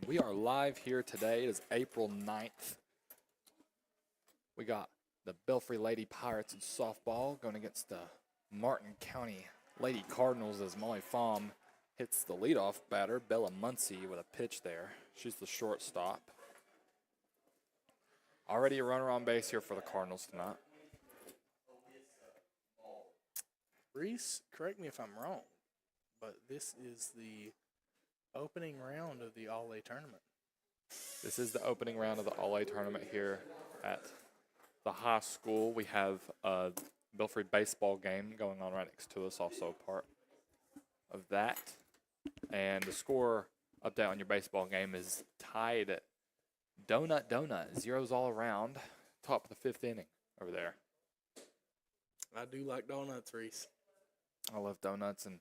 We are live here today. It is April 9th. We got the Belfry Lady Pirates in softball going against the Martin County Lady Cardinals as Molly Fahm hits the leadoff batter, Bella Muncie, with a pitch there. She's the shortstop. Already a runner on base here for the Cardinals tonight. Reese, correct me if I'm wrong, but this is the opening round of the All-A tournament. This is the opening round of the All-A tournament here at the high school. We have a Belfry baseball game going on right next to us, also a part of that. And the score update on your baseball game is tied at donut, zeros all around, top of the fifth inning over there. I do like donuts, Reese. I love donuts, and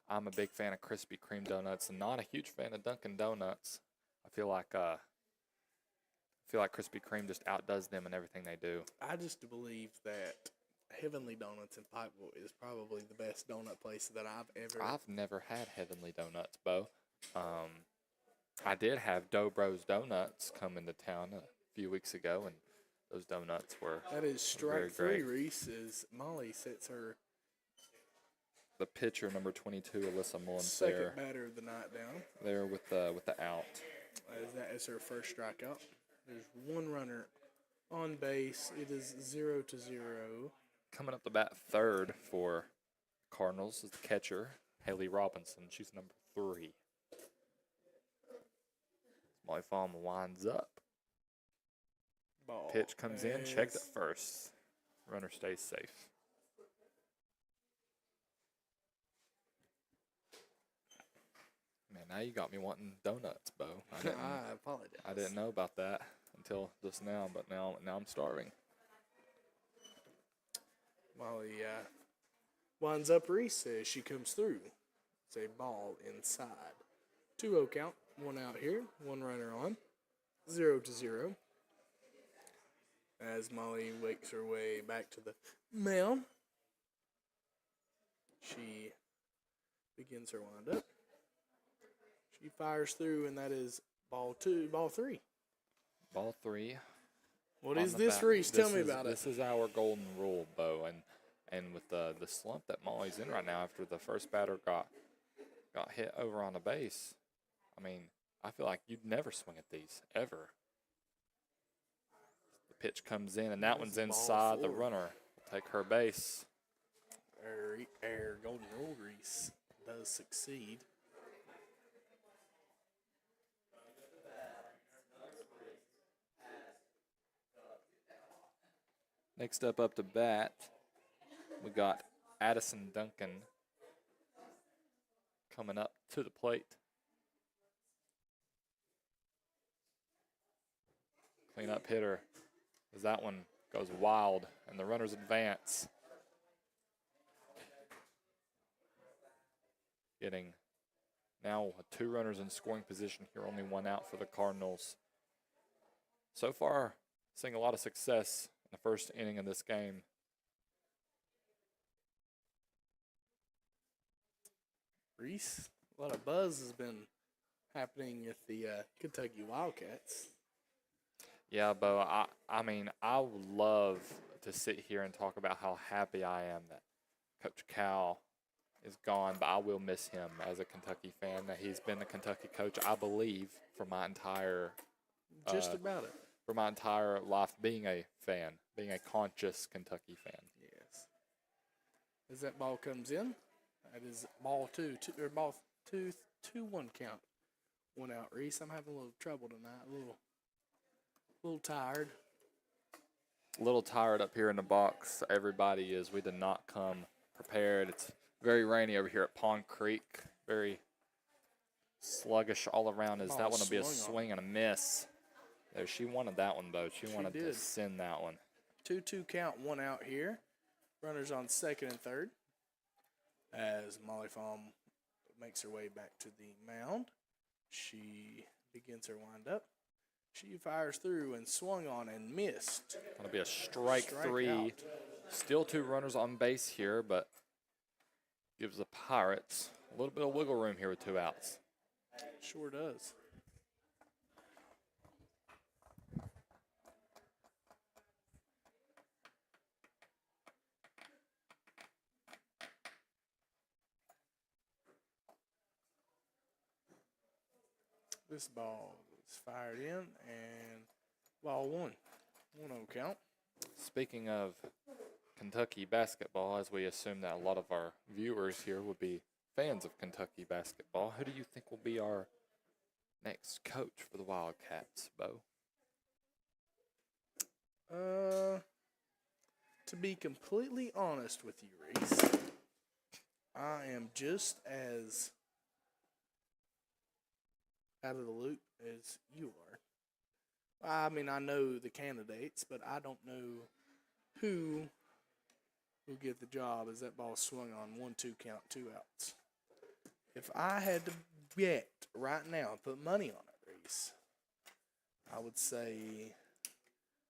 I'm a big fan of Krispy Kreme donuts, and not a huge fan of Dunkin' Donuts. I feel like Krispy Kreme just outdoes them in everything they do. I just believe that Heavenly Donuts in Pikeville is probably the best donut place that I've never had Heavenly Donuts, Bo. I did have Dough Bros Donuts come into town a few weeks ago, and those donuts were That is very strike three, great. Reese, as Molly sets her The pitcher, number 22, Alyssa Mullins, second batter of the night down. there with the out. As that is her first strikeout. There's one runner on base. It is 0-0. Coming up to bat third for Cardinals is the catcher, Haley Robinson. She's number 3. Molly Fahm winds up. Ball Pitch comes in, checked at is- first. Runner stays safe. Man, now you got me wanting donuts, Bo. I apologize. I didn't know about that until just now, but now I'm starving. Molly winds up Reese as she comes through. It's a ball inside. 2-0 count. One out here. One runner on. 0-0. As Molly wakes her way back to the mound, she begins her windup. She fires through, and that is ball 3. Ball 3. What on is the this, bat. Reese? Tell me is- about it. This is our golden rule, Bo, and with the slump that Molly's in right now after the first batter got hit over on the base, I mean, I feel like you'd never swing at these, ever. The pitch comes in, and that one's ball inside. The 4. runner will take her base. Our golden rule, Reese, does succeed. Next up to bat, we got Addison Duncan coming up to the plate. Cleanup hitter, as that one goes wild, and the runners advance. Getting now 2 runners in scoring position here, only 1 out for the Cardinals. So far, seeing a lot of success in the first inning of this game. Reese, a lot of buzz has been happening with the Kentucky Wildcats. Yeah, Bo, I mean, I would love to sit here and talk about how happy I am that Coach Cal is gone, but I will miss him as a Kentucky fan. That he's been the Kentucky coach, I believe, for my entire Just about it. life, being a fan, being a conscious Kentucky fan. Yes. As that ball comes in, that is ball 2-1 count. 1 out, Reese. I'm having a little trouble tonight. A little tired. A little tired up here in the box. Everybody is. We did not come prepared. It's very rainy over here at Pond Creek. Very sluggish all around. Is that one will be a swing and a miss? There, she wanted that one, though. She wanted to send that one. 2-2 count, 1 out here. Runners on second and third. As Molly Fahm makes her way back to the mound, she begins her windup. She fires through and swung on and missed. That'll be a strike 3. out. Still 2 runners on base here, but gives the Pirates a little bit of wiggle room here with 2 outs. Sure does. This ball is fired in, and ball one. 1-0 count. Speaking of Kentucky basketball, as we assume that a lot of our viewers here would be fans of Kentucky basketball, who do you think will be our next coach for the Wildcats, Bo? To be completely honest with you, Reese, I am just as out of the loop as you are. I mean, I know the candidates, but I don't know who will get the job as that ball swung on 1-2 count, 2 outs. If I had to bet right now and put money on it, Reese, I would say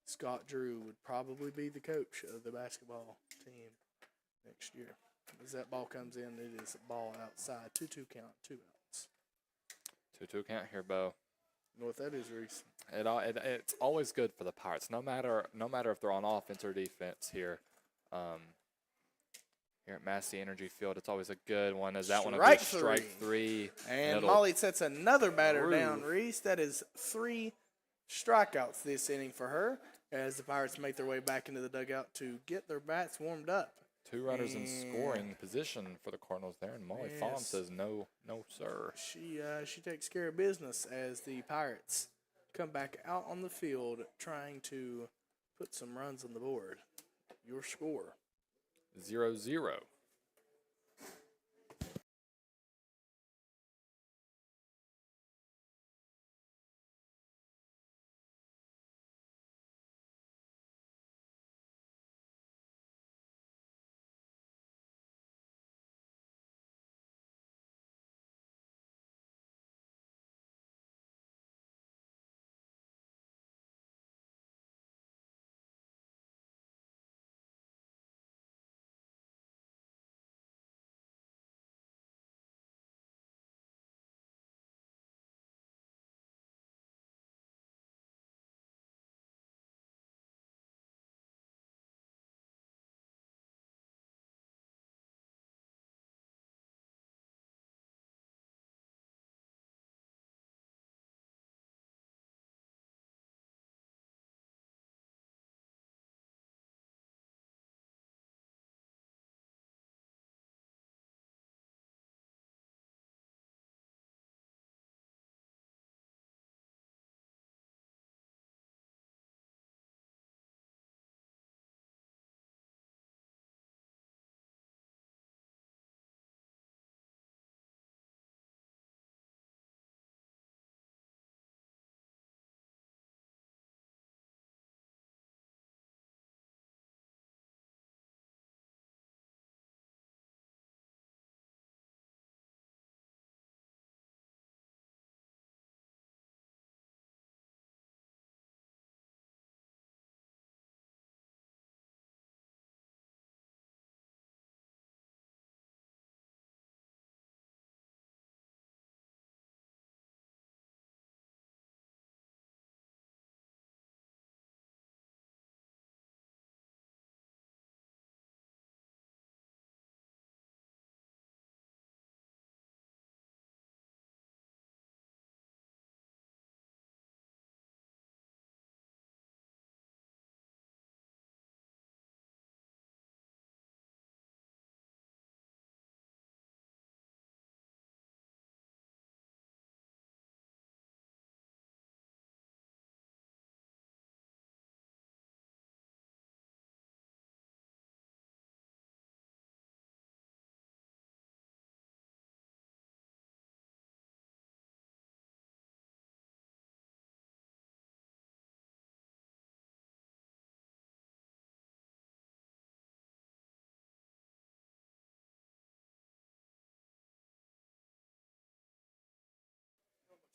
Scott Drew would probably be the coach of the basketball team next year. As that ball comes in, it is a ball outside. 2-2 count, 2 outs. 2-2 count here, Bo. You know what that is, Reese? It's always good for the Pirates, no matter if they're on offense or defense here. Here at Massey Energy Field, it's always a good one. Is that one a strike three? And Molly sets another batter down, Reese. That is 3 strikeouts this inning for her as the Pirates make their way back into the dugout to get their bats warmed up. 2 runners in scoring position for the Cardinals there, and Molly Fawn says no, sir. She takes care of business as the Pirates come back out on the field trying to put some runs on the board. Your score. 0-0.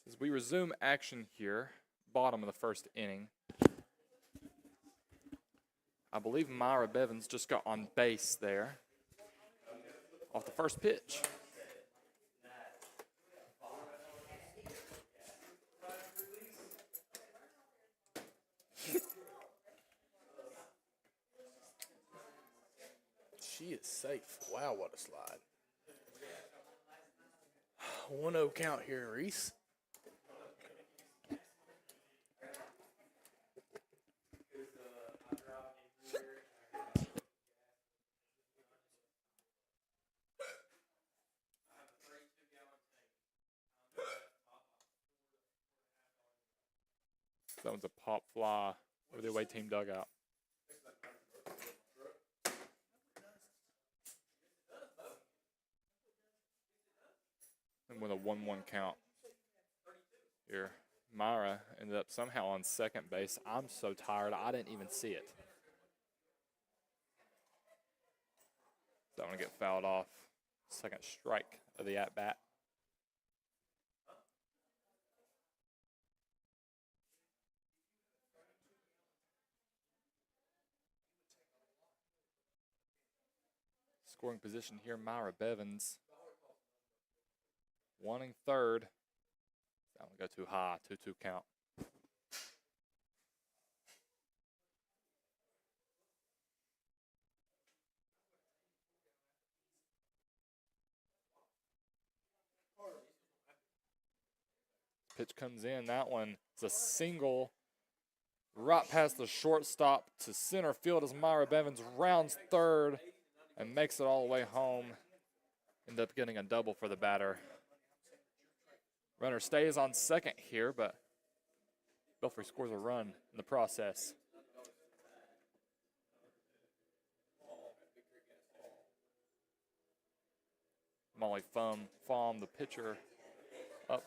As we resume action here, bottom of the first inning, I believe Myra Bevins just got on base there off the first pitch. She is safe. Wow, what a slide. 1-0 count here, Reese. That one's a pop fly over the away team dugout. And with a 1-1 count here, Myra ended up somehow on second base. I'm so tired, I didn't even see it. That one get fouled off. Second strike of the at-bat. Scoring position here, Myra Bevins. Wanting third. That one go too high, 2-2 count. Pitch comes in. That one is a single right past the shortstop to center field as Myra Bevins rounds third and makes it all the way home. End up getting a double for the batter. Runner stays on second here, but Belfry scores a run in the process. Molly Fahm, the pitcher, up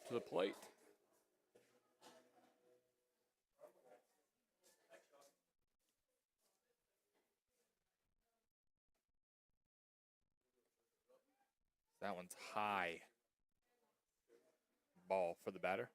to the plate. That one's high. Ball for the batter.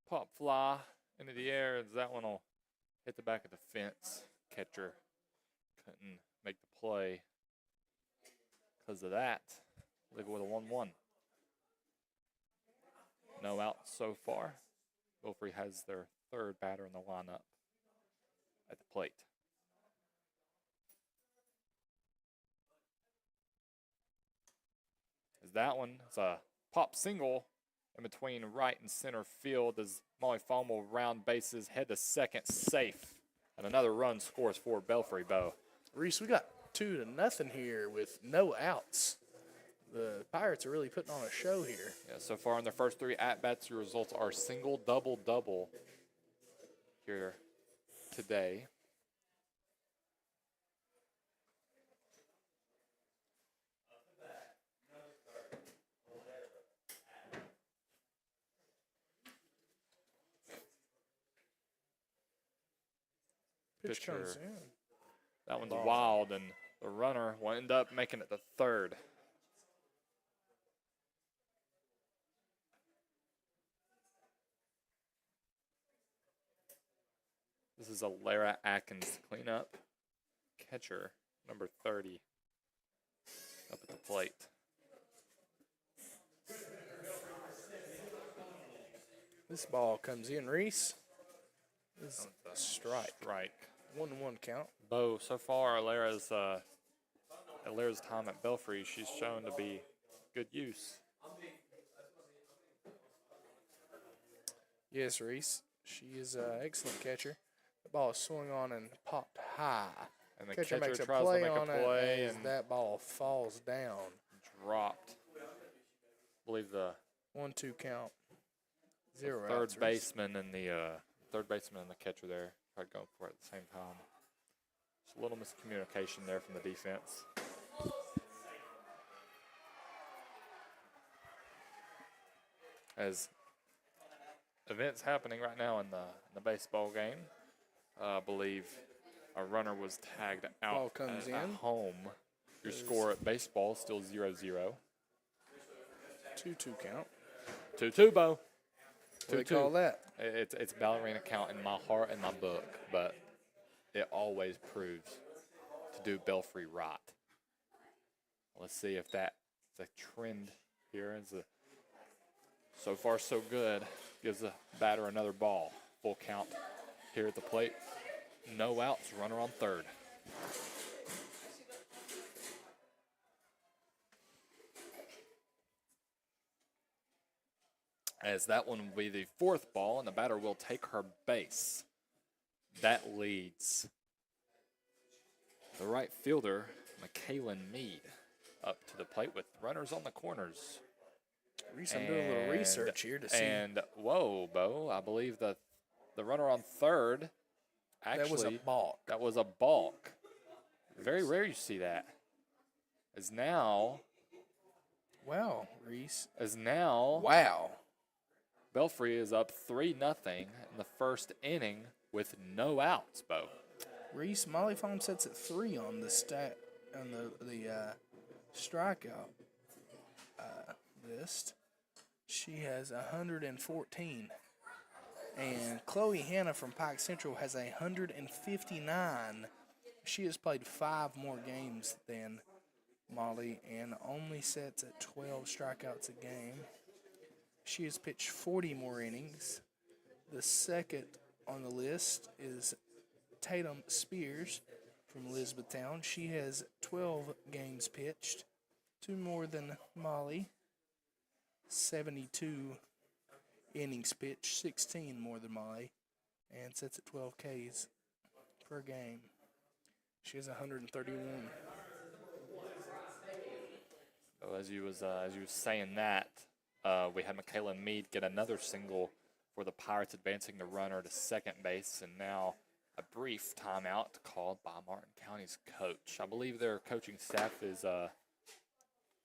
Pop fly into the air as that one will hit the back of the fence. Catcher couldn't make the play because of that. Leave it with a 1-1. No outs so far. Belfry has their third batter in the lineup at the plate. As that one is a pop single in between right and center field as Molly Fahm will round bases, head to second, safe. And another run scores for Belfry, Bo. Reese, we got 2-0 here with no outs. The Pirates are really putting on a show here. Yeah, so far in their first 3 at-bats, your results are single, double, double here today. Pitch comes in. That one's wild, and the runner will end up making it to third. This is a Lara Atkins cleanup. Catcher, number 30, up at the plate. This ball comes in, Reese. This is a strike. 1-1 count. Bo, so far, Lara's time at Belfry, she's shown to be good use. Yes, Reese. She is an excellent catcher. The ball is swung on and popped high. And the Catcher makes a tries play to make on a play it as and that ball falls down. dropped. I believe the 1-2 count. 0 third outs, Reese. baseman and the catcher there tried going for it at the same time. Just a little miscommunication there from the defense. As events happening right now in the baseball game, I believe a runner was tagged out Ball comes at in. home. Your score at baseball is still 0-0. 2-2 count. 2-2, Bo. What do they call that? It's ballerina count in my heart and my book, but it always proves to do Belfry right. Let's see if that's a trend here. So far, so good. Gives the batter another ball. Full count here at the plate. No outs, runner on third. As that one will be the fourth ball, and the batter will take her base. that leads the right fielder, McKaylin Mead, up to the plate with runners on the corners. Reese, I'm doing a little research here to see. And whoa, Bo, I believe the runner on third actually that was a balk. That was a balk. Very rare you see that. Is now Wow, Reese. Wow. Belfry is up 3-0 in the first inning with no outs, Bo. Reese, Molly Foam sets at 3 on the strikeout list. She has 114. And Chloe Hanna from Pike Central has 159. She has played 5 more games than Molly and only sets at 12 strikeouts a game. She has pitched 40 more innings. The second on the list is Tatum Spears from Elizabethtown. She has 12 games pitched, 2 more than Molly. 72 innings pitched, 16 more than Molly, and sits at 12 Ks per game. She has 131. So as you was saying that, we had McKaylin Mead get another single for the Pirates, advancing the runner to second base, and now a brief timeout called by Martin County's coach. I believe their coaching staff is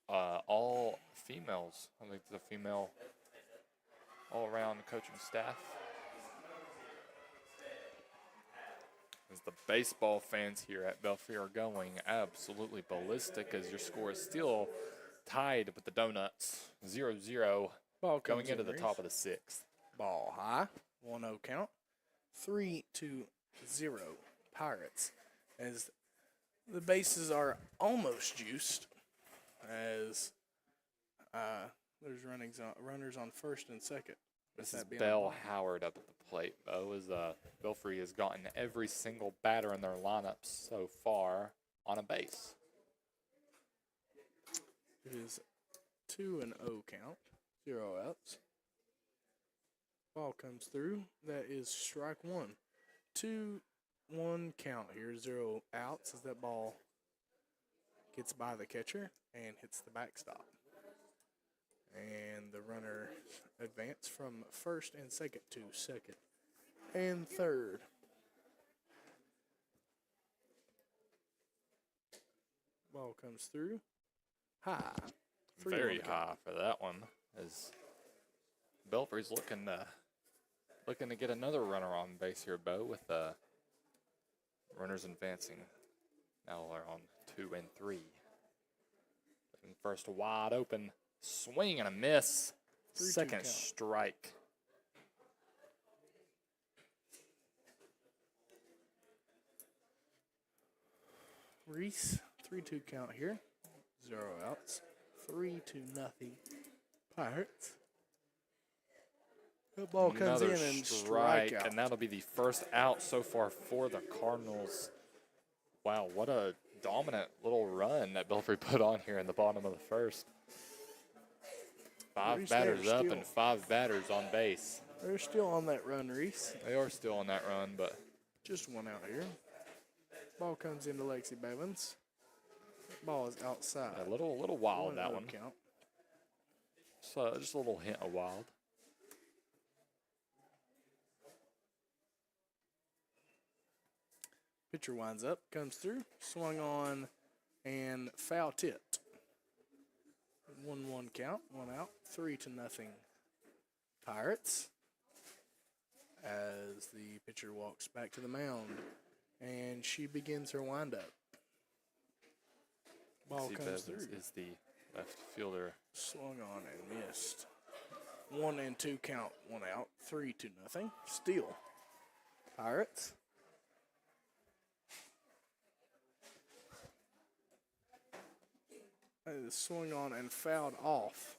all females. I think the female all-around coaching staff. As the baseball fans here at Belfry are going absolutely ballistic, as your score is still tied with the Donuts, 0-0, Ball going into the Reese. top of the 6th. Ball high, 1-0 count, 3-0 Pirates. As the bases are almost juiced, as there's runners on first and second. This is Belle Howard up at the plate. Belfry has gotten every single batter in their lineups so far on a base. It is 2-0 count, 0 outs. Ball comes through. That is strike 1. 2-1 count here, 0 outs as that ball gets by the catcher and hits the backstop. And the runner advanced from first and second to second and third. Ball comes through. High. Very high for that one, as Belfry's looking to get another runner on base here, Bo, with runners advancing. Now we're on 2 and 3. First wide open swing and a miss. 3-2 Second count. strike. Reese, 3-2 count here. 0 outs. 3-0 Pirates. The ball comes Another in and strike out. and that'll be the first out so far for the Cardinals. Wow, what a dominant little run that Belfry put on here in the bottom of the first. 5 Reese, batters up and 5 batters on base. They're still on that run, Reese. They are still on that run, but Just 1 out here. Ball comes into Lexi Bevins. Ball is outside. a little wild, that 1-0 one. count. So just a little hint of wild. Pitcher winds up, comes through, swung on, and foul tipped. 1-1 count, 1 out, 3-0 Pirates. As the pitcher walks back to the mound, and she begins her windup. Ball See, comes Bevins through, is the left fielder. swung on and missed. 1-2 count, 1 out, 3-0. Steal. Pirates. Swung on and fouled off.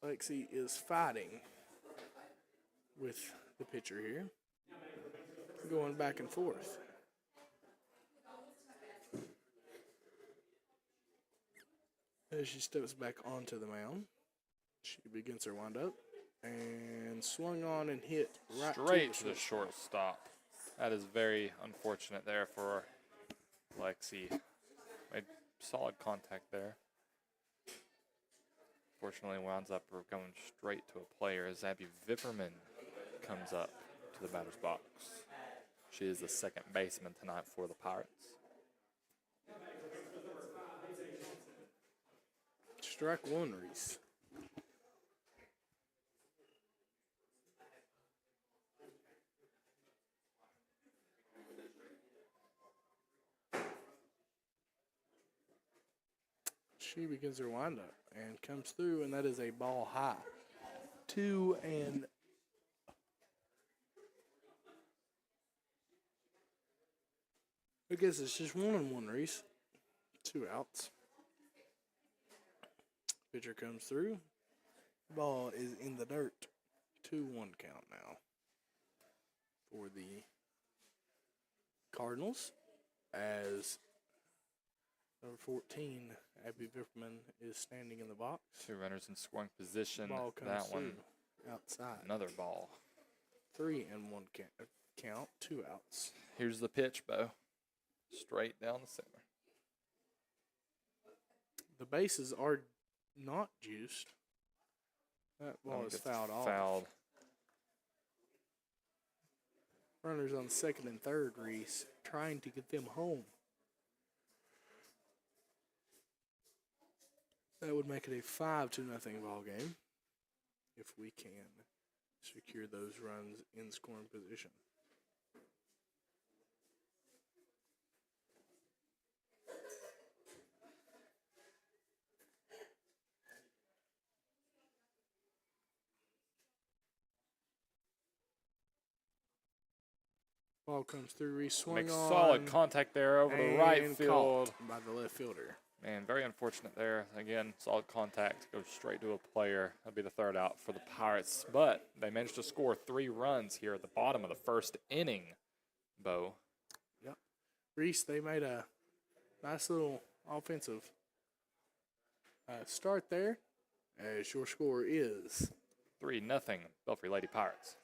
Lexi is fighting with the pitcher here, going back and forth. As she steps back onto the mound, she begins her windup. And swung on and hit right Straight to to the shortstop. That is very unfortunate there for Lexi. Made solid contact there. Fortunately, winds up going straight to a player as Abby Vipperman comes up to the batter's box. She is the second baseman tonight for the Pirates. Strike one, Reese. She begins her windup and comes through, and that is a ball high. 2 and I guess it's just 1-1, Reese. 2 outs. Pitcher comes through. Ball is in the dirt. 2-1 count now for the Cardinals as number 14, Abby Vipperman, is standing in the box. 2 runners in scoring position. Ball comes that one through outside. another ball. 3-1 count, 2 outs. Here's the pitch, Bo. Straight down the center. The bases are not juiced. That ball is fouled off. Fouled. Runners on second and third, Reese, trying to get them home. That would make it a 5-0 ball game if we can secure those runs in scoring position. Ball comes through, Reese swung Makes on. solid contact there over the right and field. caught by the left fielder. Man, very unfortunate there. Again, solid contact, goes straight to a player. That'll be the third out for the Pirates. But they managed to score 3 runs here at the bottom of the first inning, Bo. Yep. Reese, they made a nice little offensive start there, as your score is 3-0 Belfry Lady Pirates.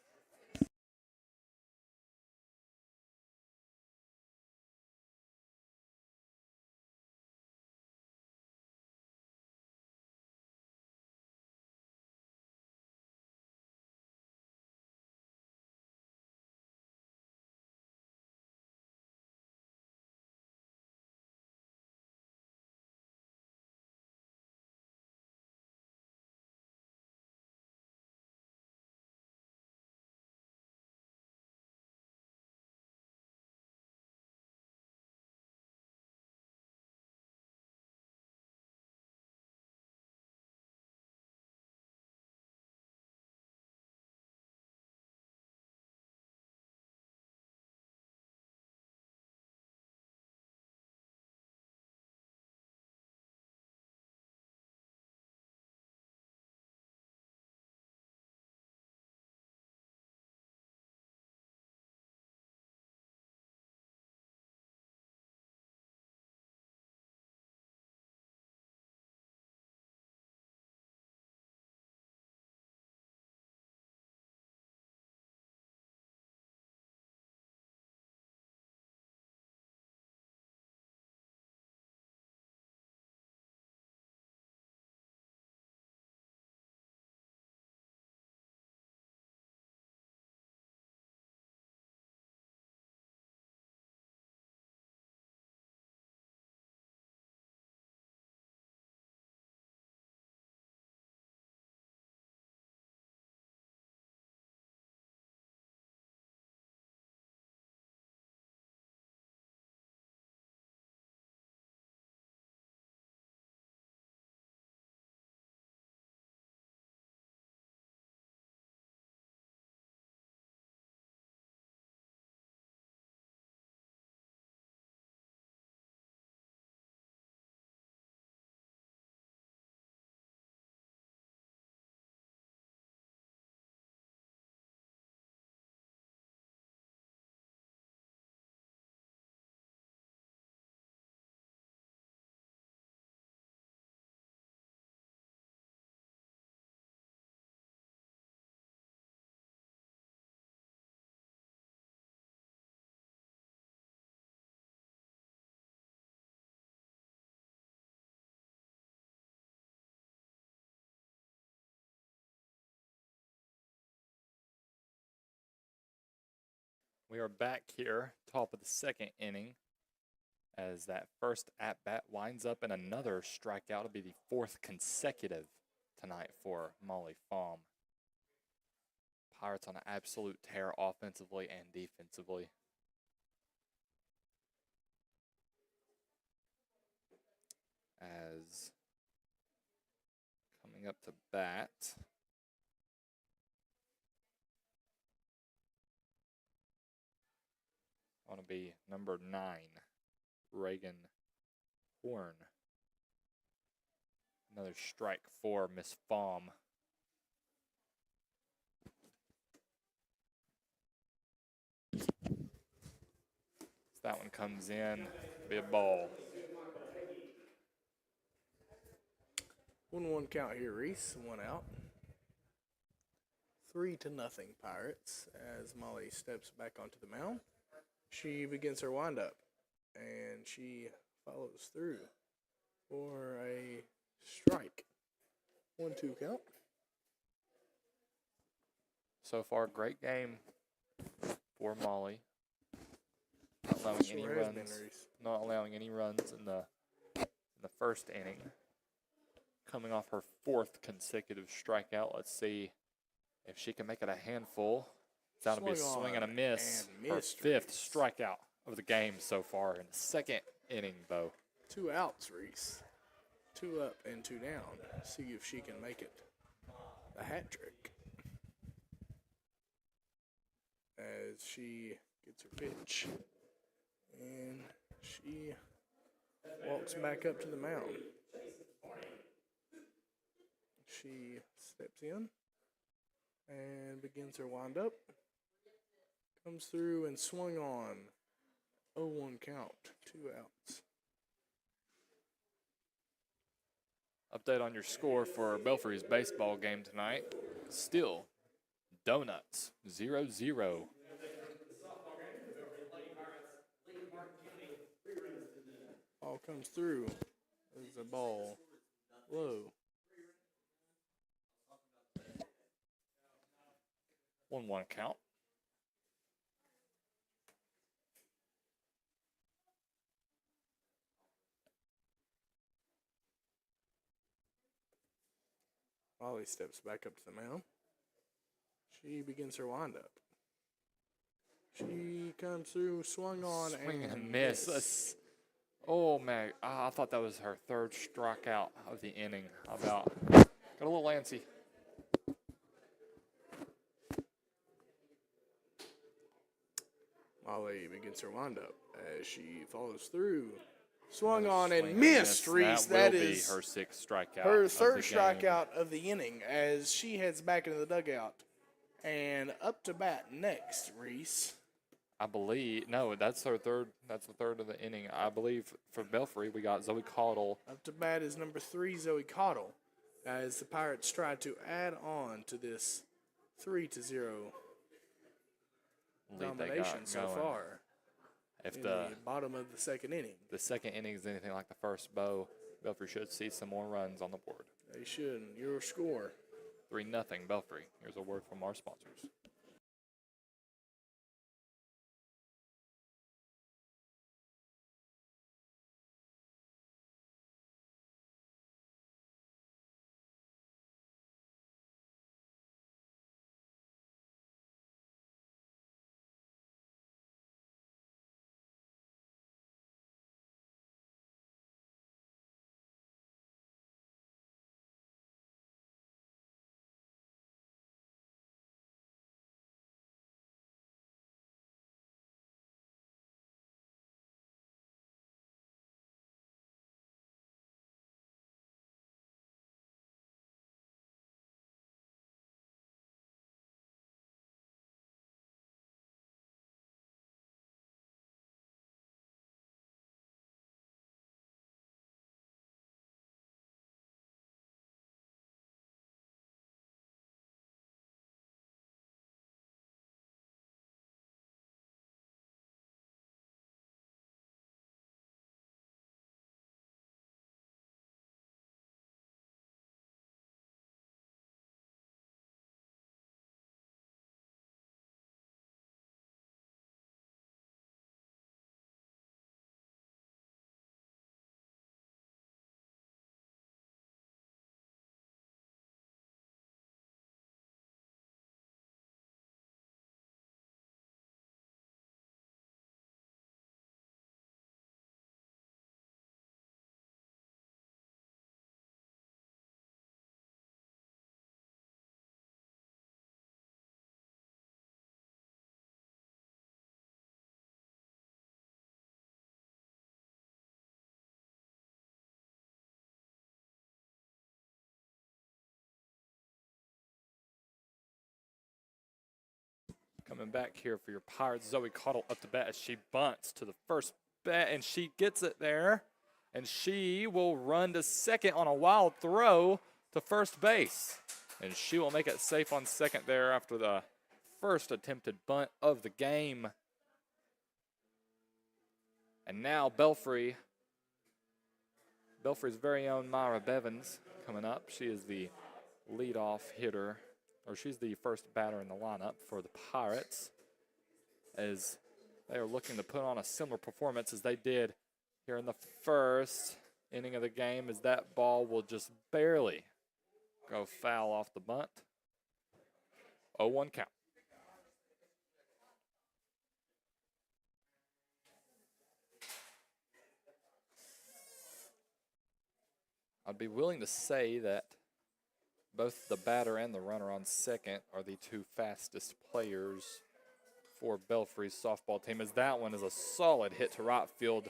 We are back here, top of the second inning, as that first at-bat winds up in another strikeout. It'll be the fourth consecutive tonight for Molly Fahm. Pirates on an absolute tear offensively and defensively. As coming up to bat, want to be number 9, Reagan Horn. Another strike for Miss Fahm. That one comes in, be a ball. 1-1 count here, Reese. 1 out. 3-0 Pirates as Molly steps back onto the mound. She begins her windup, and she follows through for a strike. 1-2 count. So far, great game for Molly. Not allowing any runs. Not allowing any runs in the first inning. Coming off her 4th consecutive strikeout. Let's see if she can make it a handful. That'll be a swing and a miss. Her 5th strikeout of the game so far in the second inning, though. 2 outs, Reese. 2 up and 2 down. See if she can make it a hat trick. As she gets her pitch. And she walks back up to the mound. She steps in and begins her windup. Comes through and swung on. 0-1 count, 2 outs. Update on your score for Belfry's baseball game tonight. Still, Donuts, 0-0. Ball comes through. There's a ball low. 1-1 count. Molly steps back up to the mound. She begins her windup. She comes through, swung on, Swing and miss. Oh, man. I thought that was her 3rd strikeout of the inning. Got a little antsy. Molly begins her windup as she follows through. Swung on and missed, Reese. That is her 6th strikeout. Her 3rd strikeout of the inning as she heads back into the dugout. And up to bat next, Reese. I believe, no, that's her 3rd. That's the 3rd of the inning. I believe for Belfry, we got Zoe Caudle. Up to bat is number 3, Zoe Caudle, as the Pirates try to add on to this 3-0 domination so far. If the bottom of the second inning. The second inning is anything like the first, Belfry should see some more runs on the board. They should. Your score. 3-0 Belfry. Here's a word from our sponsors. Coming back here for your Pirates, Zoe Cottle up to bat as she bunts to the first bat, and she gets it there. And she will run to second on a wild throw to first base. And she will make it safe on second there after the first attempted bunt of the game. And now Belfry's very own Myra Bevins coming up. She is the leadoff hitter, or she's the first batter in the lineup for the Pirates, as they are looking to put on a similar performance as they did here in the first inning of the game, as that ball will just barely go foul off the bunt. 0-1 count. I'd be willing to say that both the batter and the runner on second are the two fastest players for Belfry's softball team, as that one is a solid hit to right field,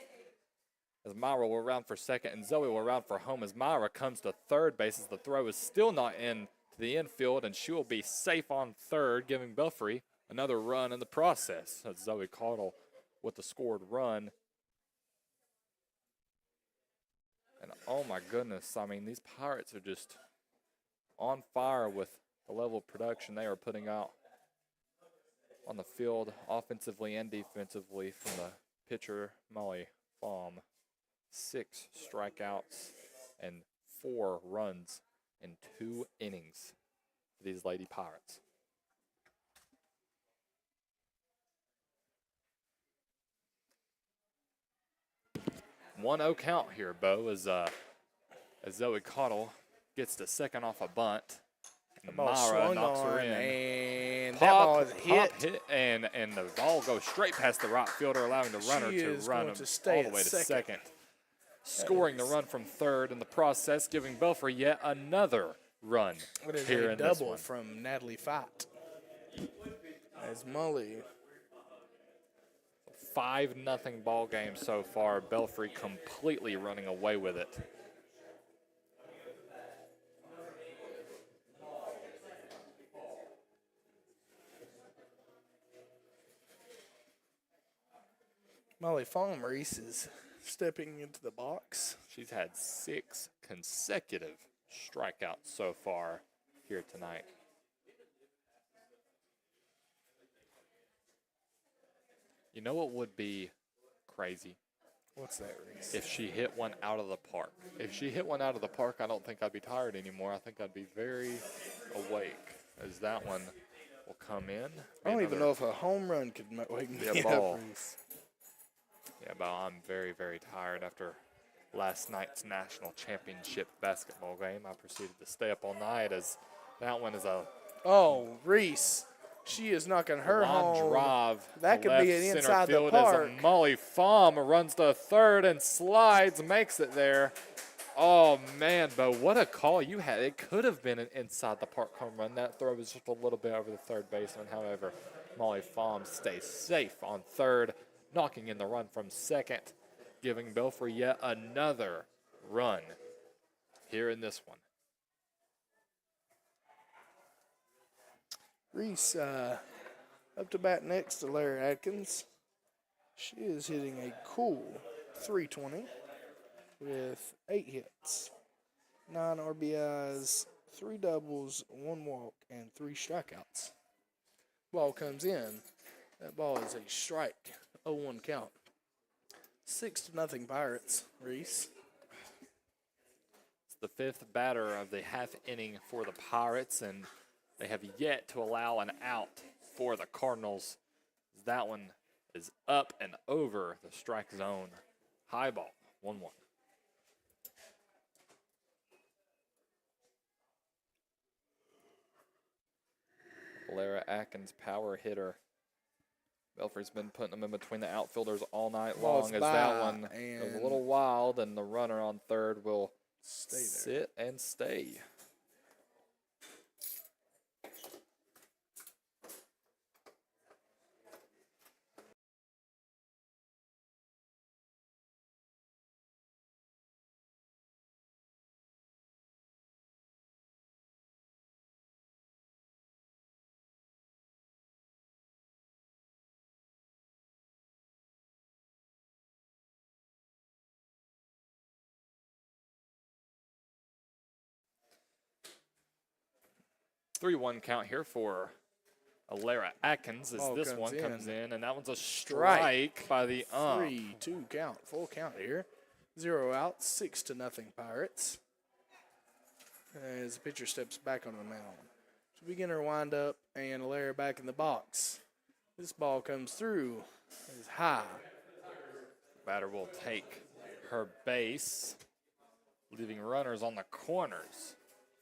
as Myra will round for second and Zoe will round for home, as Myra comes to third base as the throw is still not in to the infield, and she will be safe on third, giving Belfry another run in the process. That's Zoe Cottle with the scored run. And oh my goodness, I mean, these Pirates are just on fire with the level of production they are putting out on the field, offensively and defensively, from the pitcher, Molly Baum. 6 strikeouts and 4 runs in 2 innings for these Lady Pirates. One 0 count here, Bo, as Zoe Cottle gets to second off a bunt. And Myra knocks her in. And that ball is hit. And the ball goes straight past the right fielder, allowing the runner to run all the way to second. Scoring the run from third in the process, giving Belfry yet another run here in this one. Double from Natalie Fight. As Molly. 5-0 ball game so far. Belfry completely running away with it. Molly Reese is stepping into the box. She's had 6 consecutive strikeouts so far here tonight. You know what would be crazy? What's that, Reese? If she hit one out of the park. If she hit one out of the park, I don't think I'd be tired anymore. I think I'd be very awake, as that one will come in. I don't even know if a home run could wake me up, Reese. Yeah, but I'm very, very tired after last night's national championship basketball game. I proceeded to stay up all night, as that one is a... Oh, Reese. She is knocking her home. Drive. That could be an inside the park. As Molly Baum runs to third and slides, makes it there. Oh, man, Bo, what a call you had. It could have been an inside the park home run. That throw was just a little bit over the third baseman. However, Molly Baum stays safe on third, knocking in the run from second, giving Belfry yet another run here in this one. Reese up to bat next to Larry Atkins. She is hitting a cool .320 with 8 hits, 9 RBIs, 3 doubles, 1 walk, and 3 strikeouts. Ball comes in. That ball is a strike. 0-1 count. 6-0 Pirates, Reese. It's the 5th batter of the half inning for the Pirates, and they have yet to allow an out for the Cardinals. That one is up and over the strike zone. High ball, 1-1. Lara Atkins, power hitter. Belfry's been putting them in between the outfielders all night long, as that one was a little wild, and the runner on third will sit and stay. 3-1 count here for Alara Atkins as Ball this comes one comes in. in, and that one's a strike by the 3-2 count, full count here. 0 out, 6-0 Pirates. As the pitcher steps back on the mound. So beginner wind up and Alara back in the box. This ball comes through. It's high. Batter will take her base, leaving runners on the corners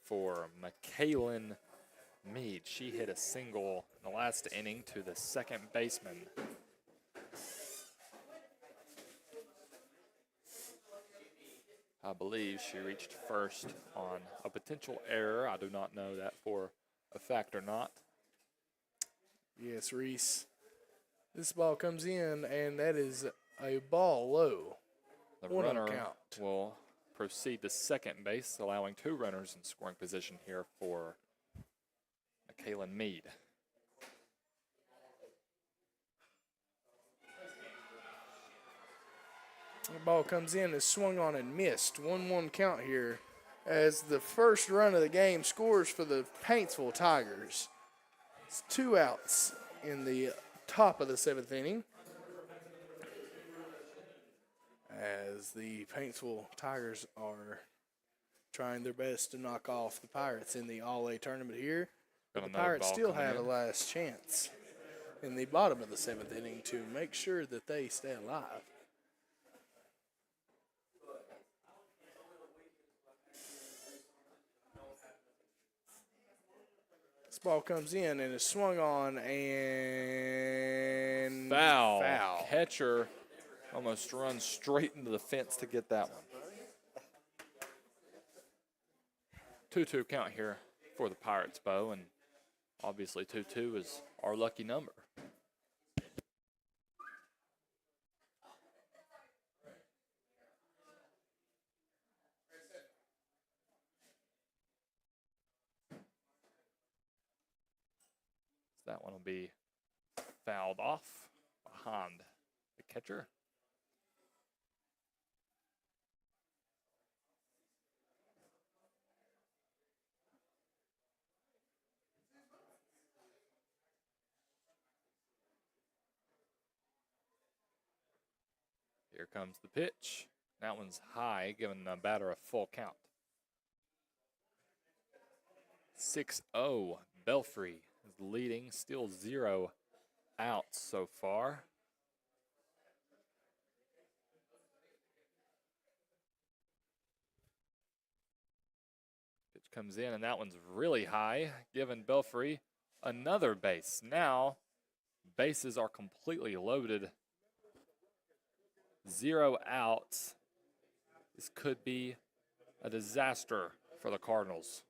for McKaylin Mead. She hit a single in the last inning to the second baseman. I believe she reached first on a potential error. I do not know that for a fact or not. Yes, Reese. This ball comes in, and that is a ball low. The 1-0 runner count. will proceed to second base, allowing 2 runners in scoring position here for McKaylin Mead. The ball comes in, is swung on and missed. 1-1 count here as the first run of the game scores for the Paintsville Tigers. It's 2 outs in the top of the 7th inning. As the Paintsville Tigers are trying their best to knock off the Pirates in the All-A tournament here. Got The another Pirates ball still coming have a in. last chance in the bottom of the 7th inning to make sure that they stay alive. This ball comes in and is swung on and Foul. Catcher almost runs straight into the fence to get that one. 2-2 count here for the Pirates, Bo, and obviously 2-2 is our lucky number. That one will be fouled off behind the catcher. Here comes the pitch. That one's high, giving the batter a full count. 6-0. Belfry is leading, still 0 outs so far. Pitch comes in, and that one's really high, giving Belfry another base. Now, bases are completely loaded. 0 outs. This could be a disaster for the Cardinals.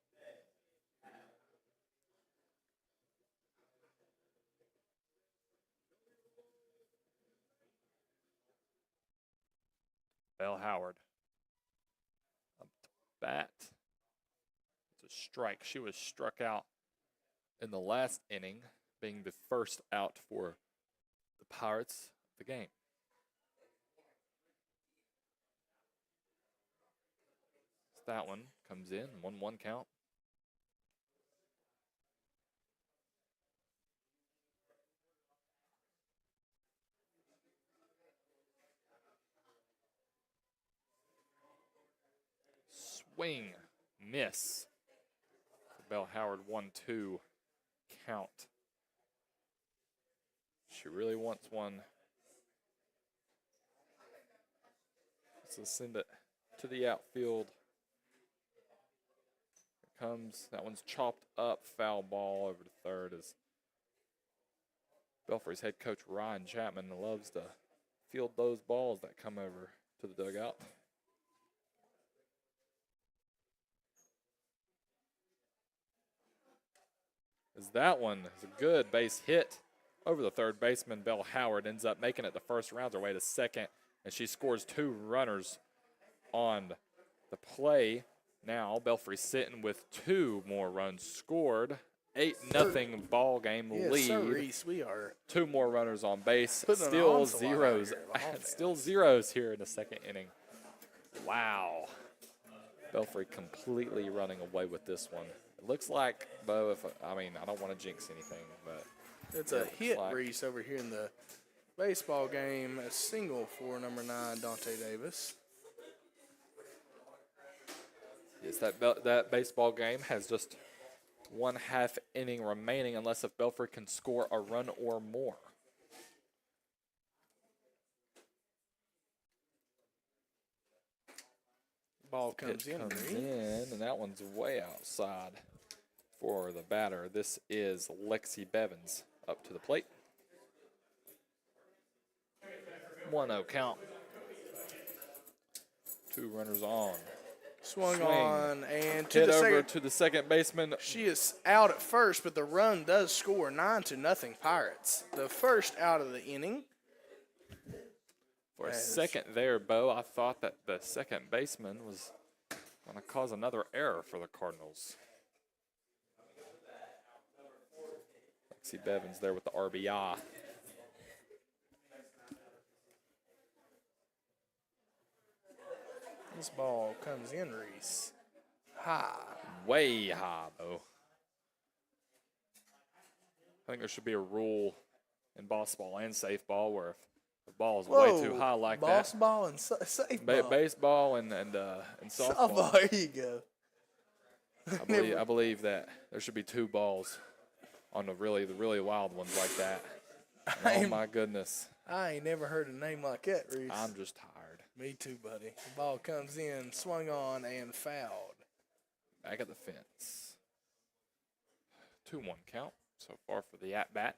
Bell Howard up to bat. It's a strike. She was struck out in the last inning, being the first out for the Pirates of the game. That one comes in, 1-1 count. Swing, miss. Bell Howard 1-2 count. She really wants one. So send it to the outfield. Here comes, that one's chopped up, foul ball over to third as Belfry's head coach Ryan Chapman loves to field those balls that come over to the dugout. As that one is a good base hit over the third baseman. Bell Howard ends up making it the first round, her way to second, and she scores 2 runners on the play. Now Belfry sitting with 2 more runs scored. 8-0 ball game lead. Sir, Reese, we are 2 more runners on base. putting an Still onslaught out zeros. here of offense. Still zeros here in the second inning. Wow. Belfry completely running away with this one. It looks like Bo. I don't want to jinx anything, but It's it a looks hit, like- Reese, over here in the baseball game. A single for number 9, Dante Davis. Yes, that baseball game has just 1/2 inning remaining, unless if Belfry can score a run or more. Ball comes Pitch in, comes Reese. in, and that one's way outside for the batter. This is Lexi Bevins up to the plate. 1-0 count. 2 runners on. Swung Swing. on and to Hit the over second. to the second baseman. She is out at first, but the run does score 9-0 Pirates. The first out of the inning. For a As- second there, Bo, I thought that the second baseman was going to cause another error for the Cardinals. Lexi Bevins there with the RBI. This ball comes in, Reese. High. Way high, Bo. I think there should be a rule in boss ball and safe ball where if the ball is way too high like boss that, ball and safe ball. baseball and softball, There you go. I believe that there should be 2 balls on the really wild ones like that. Oh my goodness, I ain't never heard a name like that, Reese. I'm just tired. Me too, buddy. The ball comes in, swung on, and fouled. Back at the fence. 2-1 count so far for the at-bat.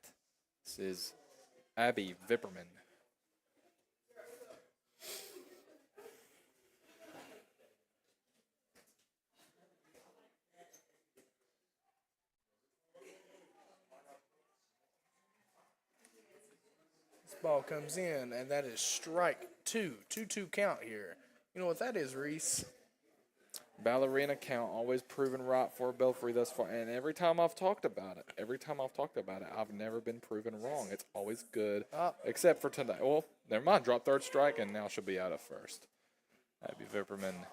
This is Abby Vipperman. This ball comes in, and that is strike 2. 2-2 count here. You know what that is, Reese? Ballerina count always proven right for Belfry thus far, and every time I've talked about it, I've never been proven wrong. It's always good, except for tonight. Well, never mind. Drop third strike, and now she'll be out at first. Abby Vipperman,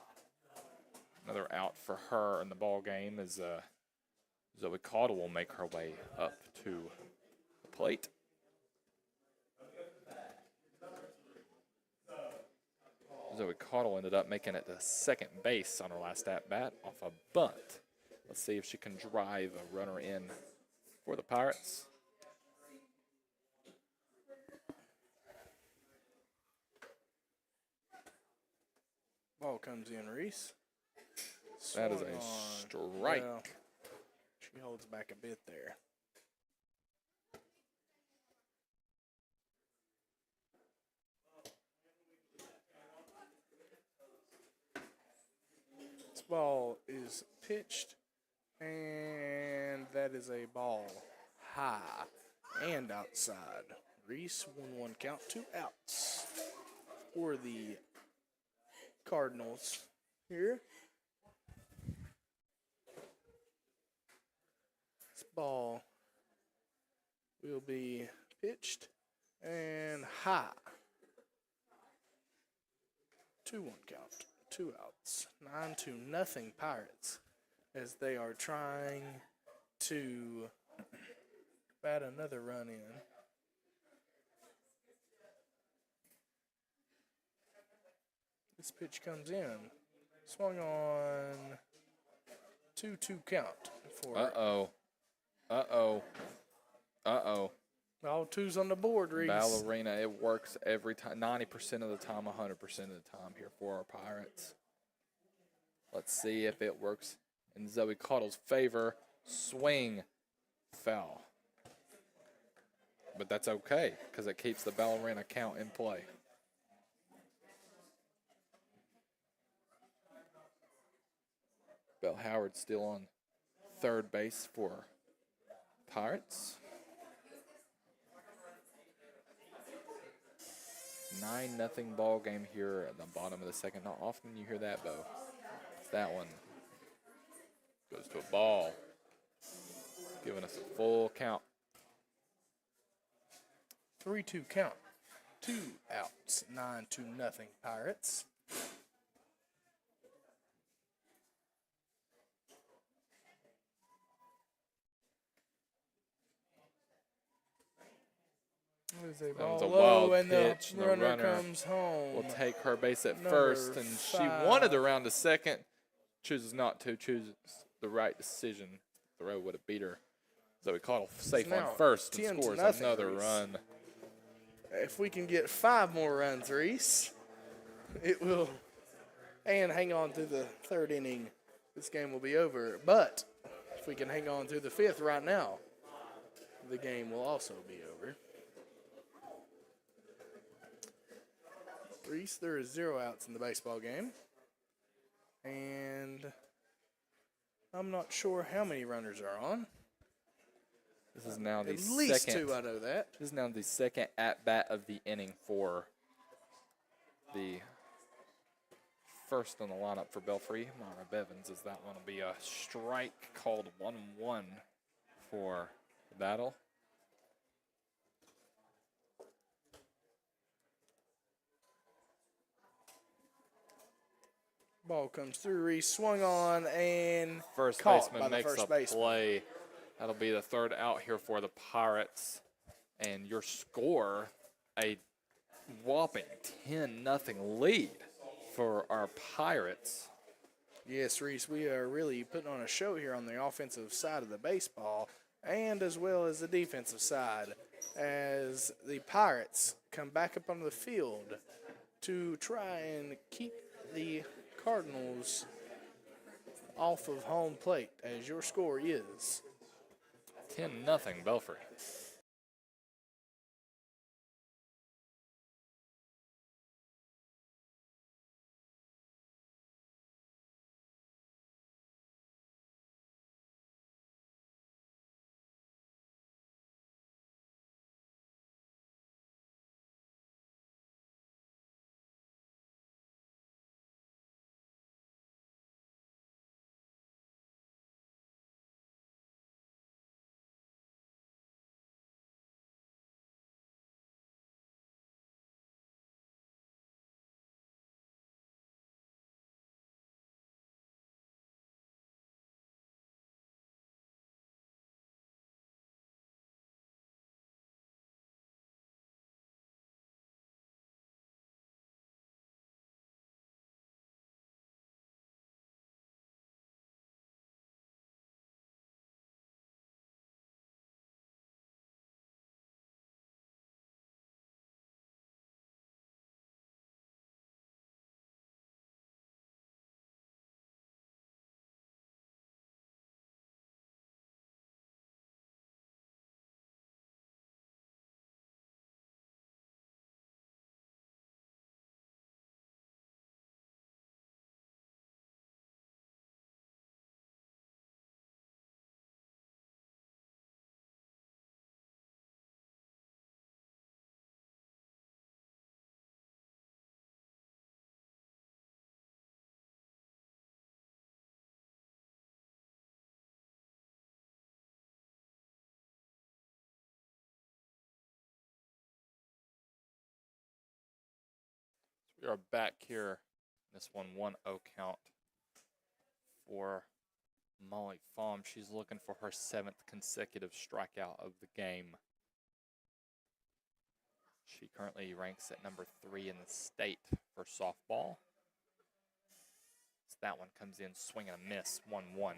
another out for her in the ball game as Zoe Caudle will make her way up to the plate. Zoe Caudle ended up making it to second base on her last at-bat off a bunt. Let's see if she can drive a runner in for the Pirates. Ball comes in, Reese. That is Swung a on. strike. Well, she holds back a bit there. This ball is pitched, and that is a ball high and outside. Reese, 1-1 count, 2 outs for the Cardinals here. This ball will be pitched and high. 2-1 count, 2 outs. 9-0 Pirates as they are trying to bat another run in. This pitch comes in. Swung on 2-2 count for Uh-oh. all 2s on the board, Reese. Ballerina, it works every time, 90% of the time, 100% of the time here for our Pirates. Let's see if it works in Zoe Caudle's favor. Swing, foul. But that's okay, because it keeps the Ballerina count in play. Bell Howard still on third base for Pirates. 9-0 ball game here at the bottom of the second. Not often you hear that, Bo. That one goes to a ball, giving us a full count. 3-2 count. 2 outs. 9-0 Pirates. As a That was ball a low, wild and the pitch, and the runner runner comes home. will take her base at Number first, and she 5. wanted to round to second, chooses not to, chooses the right decision. Throw would have beat her. So we caught a safe on now first and 10 to scores nothing, another Reese. run. If we can get 5 more runs, Reese, it will. And hang on through the 3rd inning, this game will be over. But if we can hang on through the 5th right now, the game will also be over. Reese, there is 0 outs in the baseball game. And I'm not sure how many runners are on. This is now the At least second. 2, I know that. This is now the second at bat of the inning for the first on the lineup for Belfry. Mara Bevins, as that one will be a strike called 1-1 for the battle. Ball comes through. Reese swung on and First caught by baseman the makes first a baseman. play. That'll be the 3rd out here for the Pirates. And your score, a whopping 10-0 lead for our Pirates. Yes, Reese, we are really putting on a show here on the offensive side of the baseball and as well as the defensive side as the Pirates come back up onto the field to try and keep the Cardinals off of home plate as your score is 10-0 Belfry. We are back here. This 1-0 count for Molly Fahm. She's looking for her 7th consecutive strikeout of the game. She currently ranks at number 3 in the state for softball. So that one comes in swing and a miss, 1-1.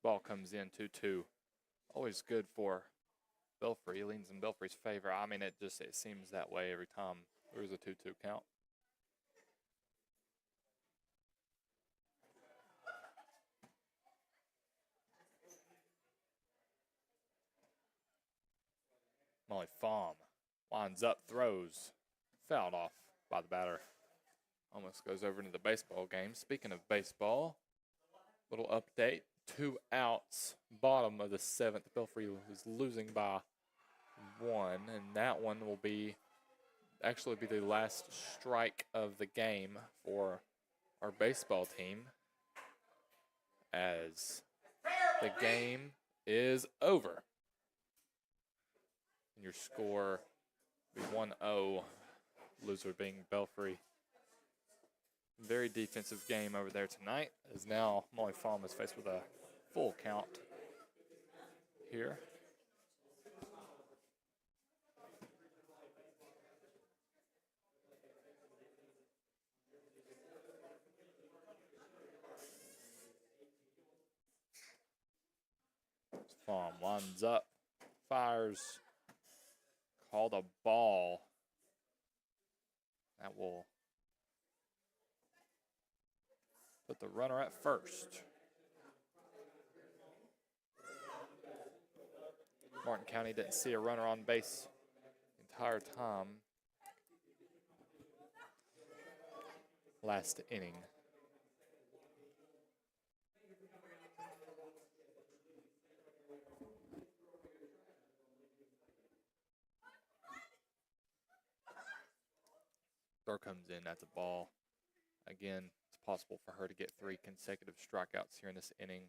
Ball comes in 2-2. Always good for Belfry. Leans in Belfry's favor. I mean, it seems that way every time there's a 2-2 count. Molly Fahm lines up, throws fouled off by the batter. Almost goes over into the baseball game. Speaking of baseball, little update. 2 outs, bottom of the 7th. Belfry was losing by 1, and that one will actually be the last strike of the game for our baseball team, as the game is over. And your score will be 1-0, loser being Belfry. Very defensive game over there tonight, as now Molly Fahm is faced with a full count here. Fahm lines up, fires, called a ball. That will put the runner at first. Martin County didn't see a runner on base the entire time last inning. Throw comes in, that's a ball. Again, it's possible for her to get 3 consecutive strikeouts here in this inning.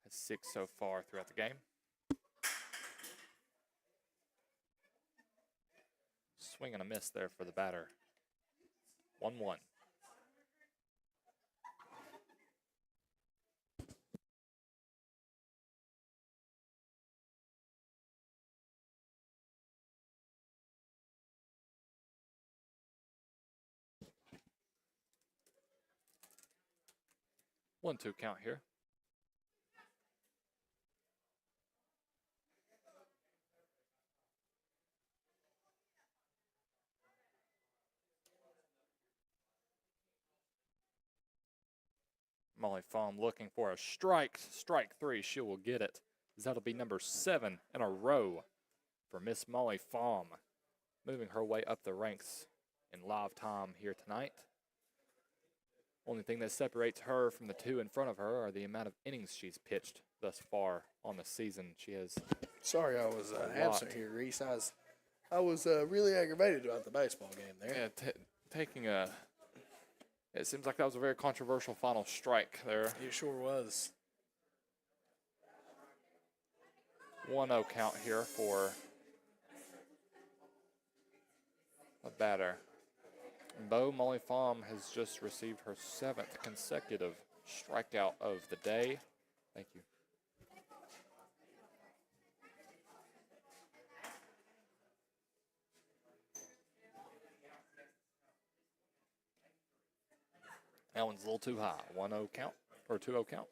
Has 6 so far throughout the game. Swing and a miss there for the batter. 1-1. One-two count here. Molly Fahm looking for a strike. Strike 3. She will get it. That'll be number 7 in a row for Miss Molly Fahm, moving her way up the ranks in live time here tonight. Only thing that separates her from the 2 in front of her are the amount of innings she's pitched thus far on the season. She has. Sorry, I was absent here, Reese. I was really aggravated about the baseball game there. Yeah, taking a. It seems like that was a very controversial final strike there. It sure was. 1-0 count here for a batter. Bo Molly Fahm has just received her 7th consecutive strikeout of the day. Thank you. That one's a little too high. 1-0 count, or 2-0 count.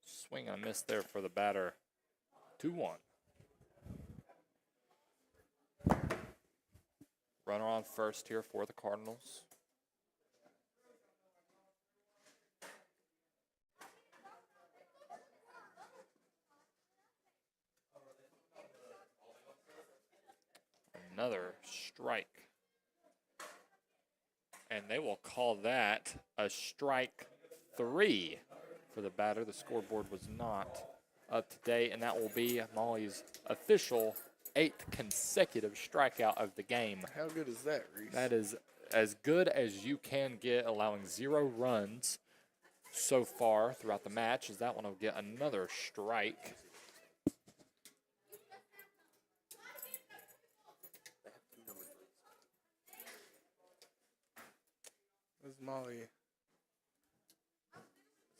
Swing and a miss there for the batter. 2-1. Runner on first here for the Cardinals. Another strike. And they will call that a strike 3 for the batter. The scoreboard was not up to date, and that will be Molly's official 8th consecutive strikeout of the game. How good is that, Reese? That is as good as you can get, allowing 0 runs so far throughout the match, as that one will get another strike. As Molly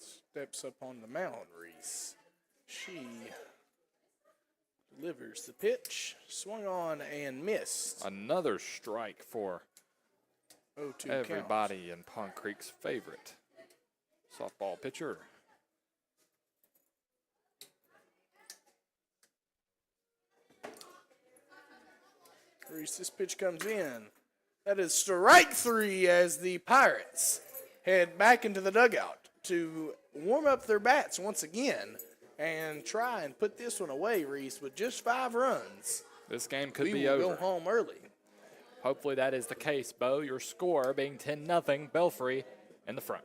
steps up on the mound, Reese, she delivers the pitch, swung on and missed. Another strike for 0-2 everybody in Pond Creek's favorite softball pitcher. Reese, this pitch comes in. That is strike three as the Pirates head back into the dugout to warm up their bats once again and try and put this one away, Reese, with just 5 runs. This game could We be will over. go home early. Hopefully that is the case, Bo. Your score being 10-0, Belfry in the front.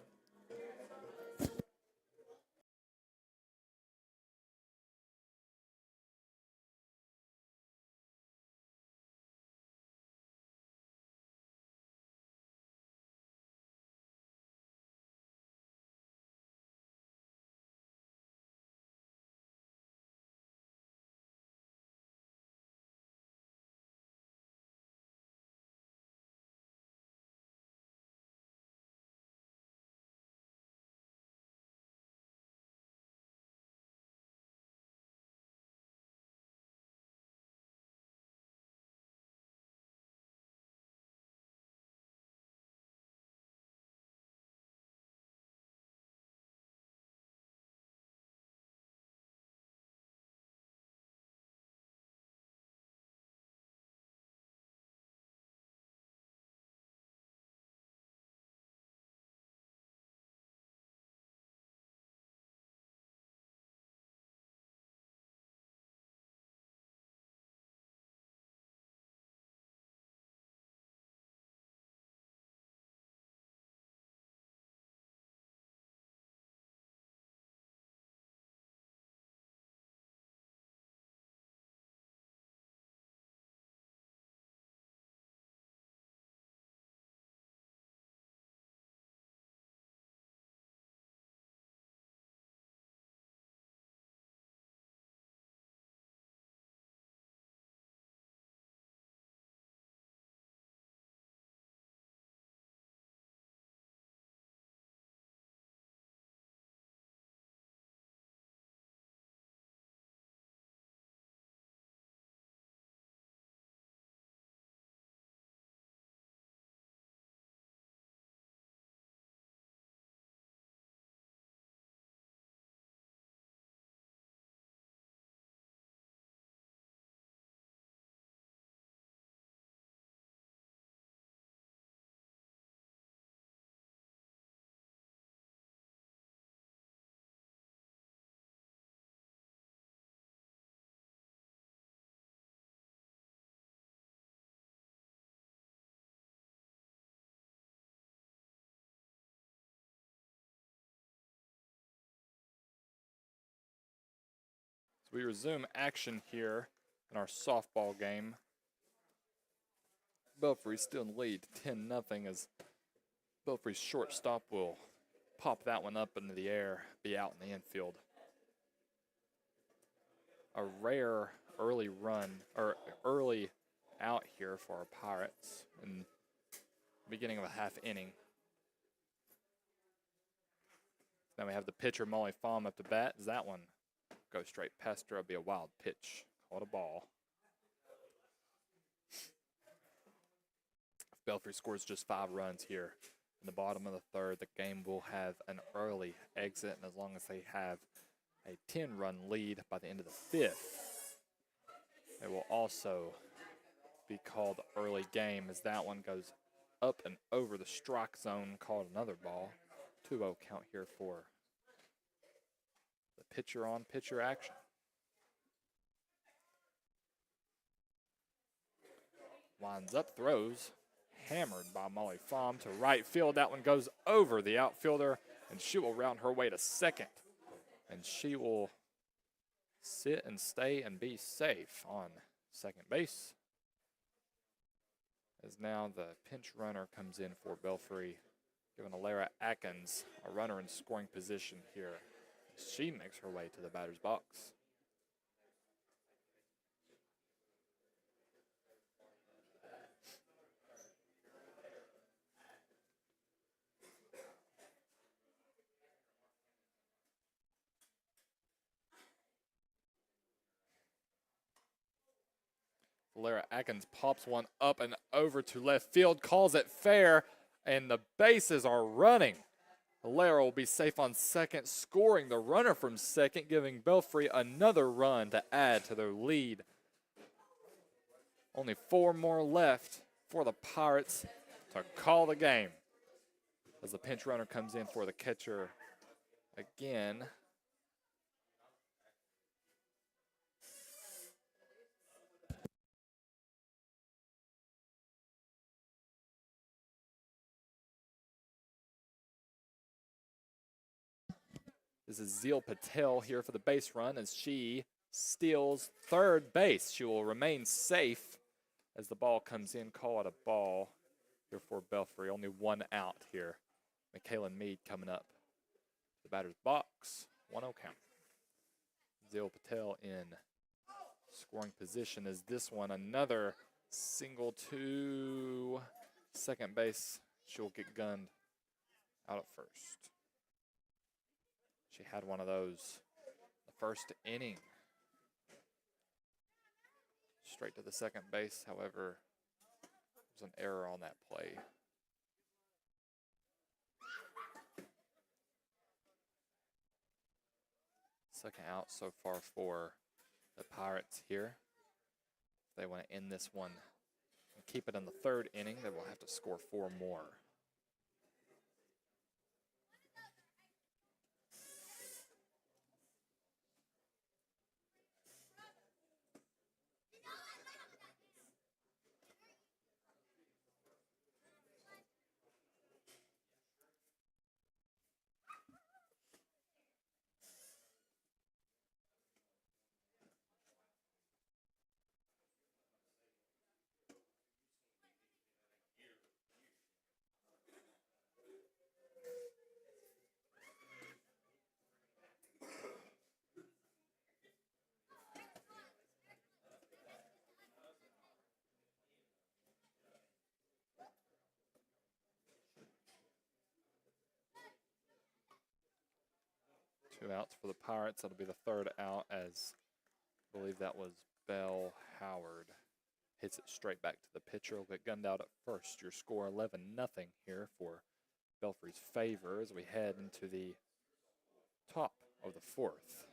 So we resume action here in our softball game. Belfry still in the lead, 10-0, as Belfry's shortstop will pop that one up into the air, be out in the infield. A rare early run, or early out here for our Pirates in the beginning of a half inning. Then we have the pitcher, Molly Fahm, up to bat. As that one goes straight past her, it'll be a wild pitch. Called a ball. If Belfry scores just 5 runs here in the bottom of the third, the game will have an early exit, and as long as they have a 10-run lead by the end of the 5th, it will also be called early game, as that one goes up and over the strike zone, called another ball. 2-0 count here for the pitcher-on-pitcher action. Winds up, throws, hammered by Molly Fahm to right field. That one goes over the outfielder, and she will round her way to second. And she will sit and stay and be safe on second base. As now the pinch runner comes in for Belfry, giving Alara Atkins a runner in scoring position here. She makes her way to the batter's box. Alara Atkins pops one up and over to left field, calls it fair, and the bases are running. Alara will be safe on second, scoring the runner from second, giving Belfry another run to add to their lead. Only 4 more left for the Pirates to call the game. As the pinch runner comes in for the catcher again. This is Zeal Patel here for the base run as she steals third base. She will remain safe as the ball comes in. Call it a ball here for Belfry. Only 1 out here. McKaylin Mead coming up. The batter's box. 1-0 count. Zeal Patel in scoring position. Is this one another single to second base? She'll get gunned out at first. She had one of those the first inning. Straight to the second base. However, there's an error on that play. Second out so far for the Pirates here. If they want to end this one and keep it in the third inning, they will have to score 4 more. Two outs for the Pirates. That'll be the third out as I believe that was Bell Howard. Hits it straight back to the pitcher. Will get gunned out at first. Your score 11-0 here for Belfry's favor as we head into the top of the 4th.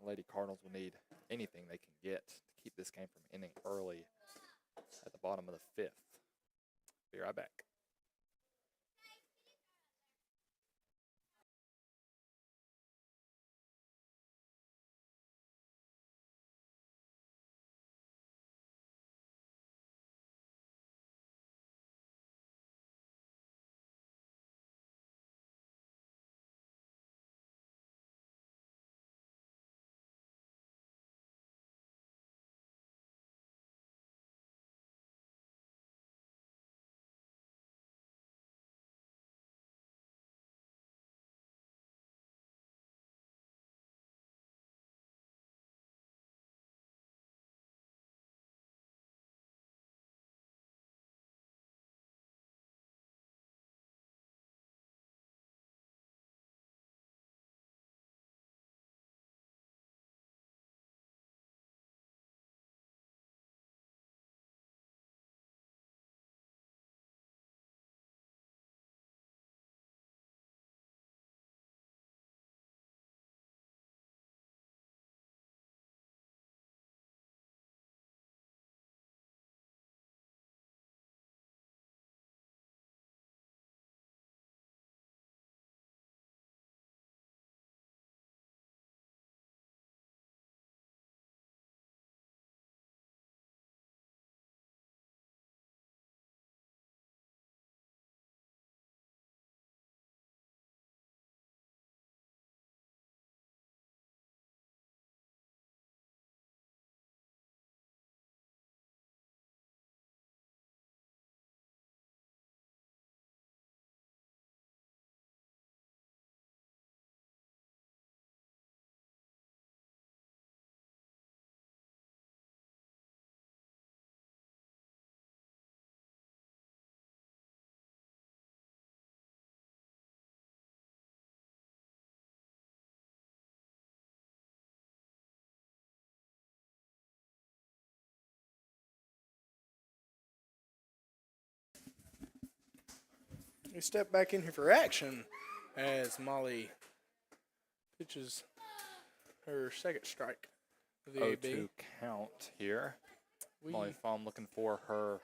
The Lady Cardinals will need anything they can get to keep this game from ending early at the bottom of the 5th. Be right back. We step back in here for action as Molly pitches her second strike The 0-2 count here. Molly We Fawn looking for her,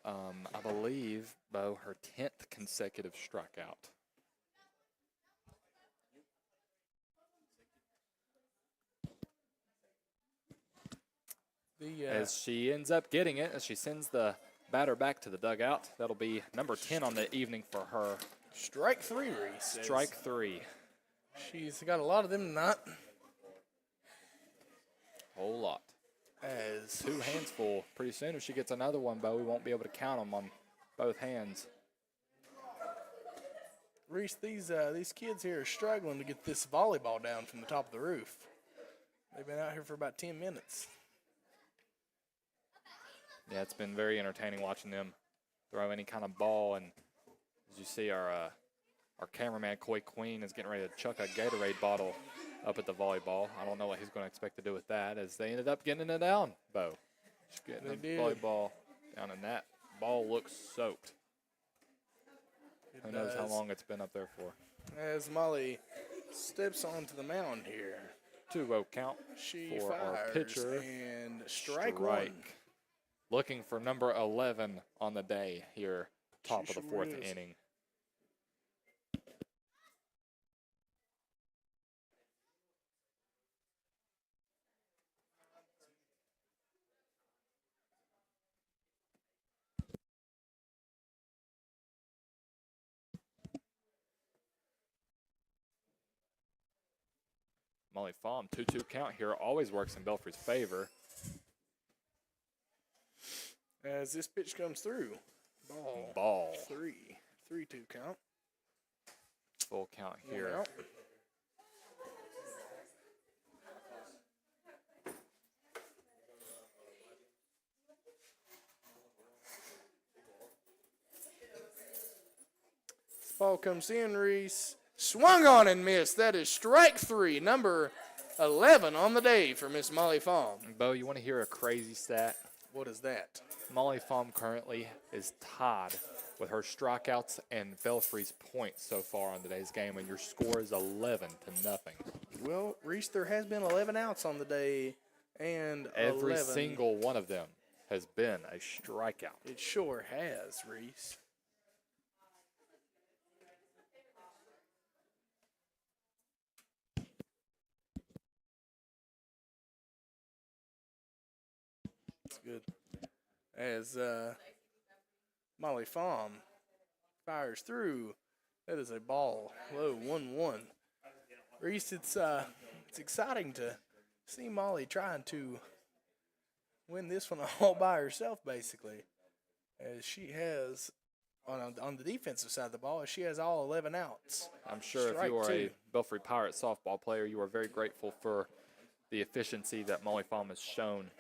I believe, Bo, her 10th consecutive strikeout. As she ends up getting it, as she sends the batter back to the dugout. That'll be number 10 on the evening for her. strike three, Reese. Strike three. She's got a lot of them tonight. Whole lot. As 2 hands full. Pretty soon, if she gets another one, Bo, we won't be able to count them on both hands. Reese, these kids here are struggling to get this volleyball down from the top of the roof. They've been out here for about 10 minutes. Yeah, it's been very entertaining watching them throw any kind of ball. And as you see, our cameraman, Coy Queen, is getting ready to chuck a Gatorade bottle up at the volleyball. I don't know what he's going to expect to do with that, as they ended up getting it down, Bo. Just getting the volleyball down, and that ball looks soaked. Who knows how long it's been up there for. As Molly steps onto the mound here. 2-0 count She for our fires pitcher. and strike one. Looking for number 11 on the day here, top of the fourth inning. Molly Fawn, 2-2 count here, always works in Belfry's favor. As this pitch comes through. Ball. 3-2 count. Full count here. This ball comes in, Reese. Swung on and missed. That is strike 3, number 11 on the day for Miss Molly Fawn. Bo, you want to hear a crazy stat? What is that? Molly Fawn currently is tied with her strikeouts and Belfry's points so far on today's game, and your score is 11-0. Well, Reese, there has been 11 outs on the day, and Every 11. single one of them has been a strikeout. It sure has, Reese. That's good. As Molly Fawn fires through, that is a ball low 1-1. Reese, it's exciting to see Molly trying to win this one all by herself, basically, as she has on the defensive side of the ball, as she has all 11 outs. I'm sure if you are a Belfry Pirate softball player, you are very grateful for the efficiency that Molly Fawn has shown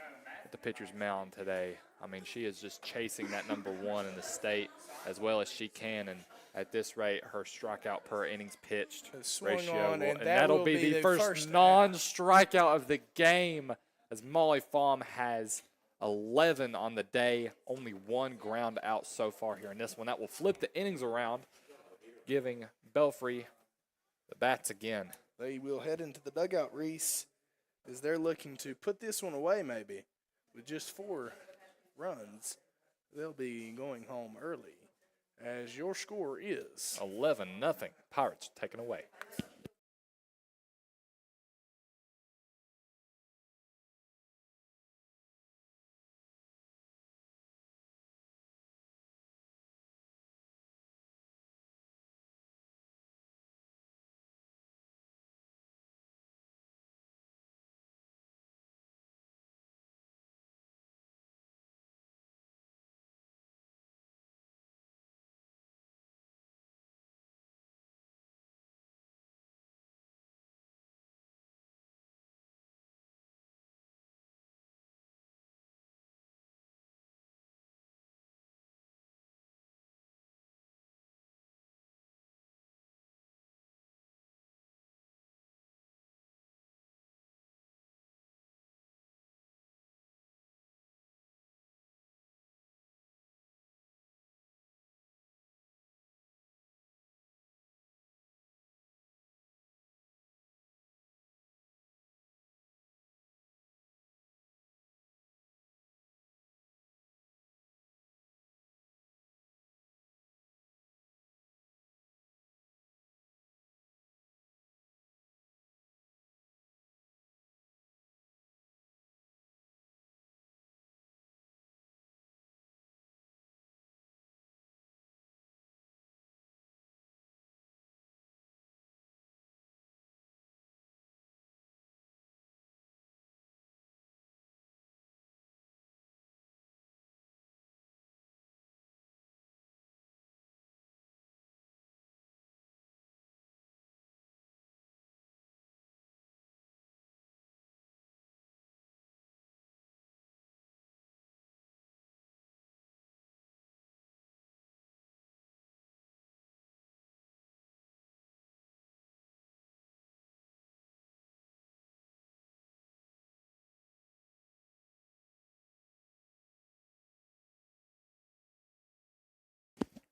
at the pitcher's mound today. I mean, she is just chasing that number 1 in the state as well as she can, and at this rate, her strikeout per innings pitched ratio, and that'll be the first non-strikeout of the game, as Molly Fawn has 11 on the day, only 1 ground out so far here in this one. That will flip the innings around, giving Belfry the bats again. They will head into the dugout, Reese, as they're looking to put this one away maybe. With just 4 runs, they'll be going home early, as your score is 11-0. Pirates taken away.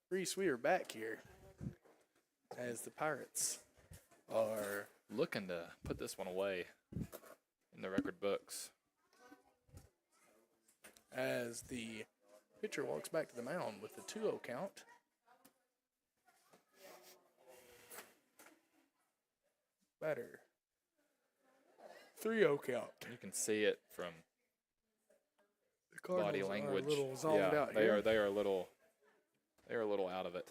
Reese, we are back here as the Pirates are Looking to put this one away in the record books. as the pitcher walks back to the mound with the 2-0 count. Batter 3-0 count. You can see it from The body Cardinals language. are a little zoned out they here. are a little out of it.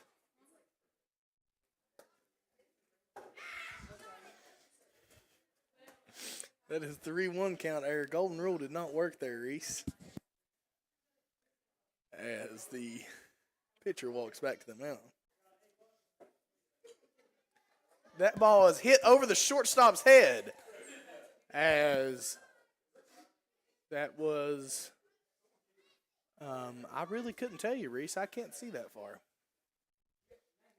That is 3-1 count error. Golden rule did not work there, Reese. As the pitcher walks back to the mound. That ball is hit over the shortstop's head. As that was, I really couldn't tell you, Reese. I can't see that far.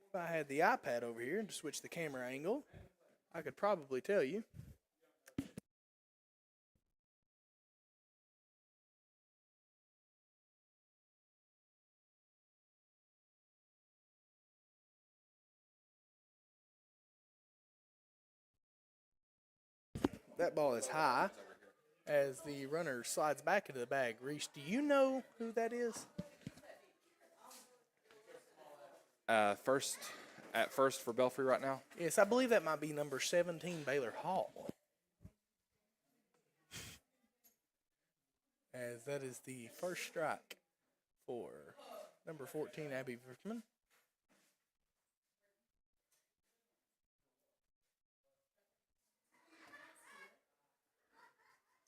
If I had the iPad over here and to switch the camera angle, I could probably tell you. That ball is high as the runner slides back into the bag. Reese, do you know who that is? At first for Belfry right now. Yes, I believe that might be number 17, Baylor Hall. As that is the first strike for number 14, Abby Vertman.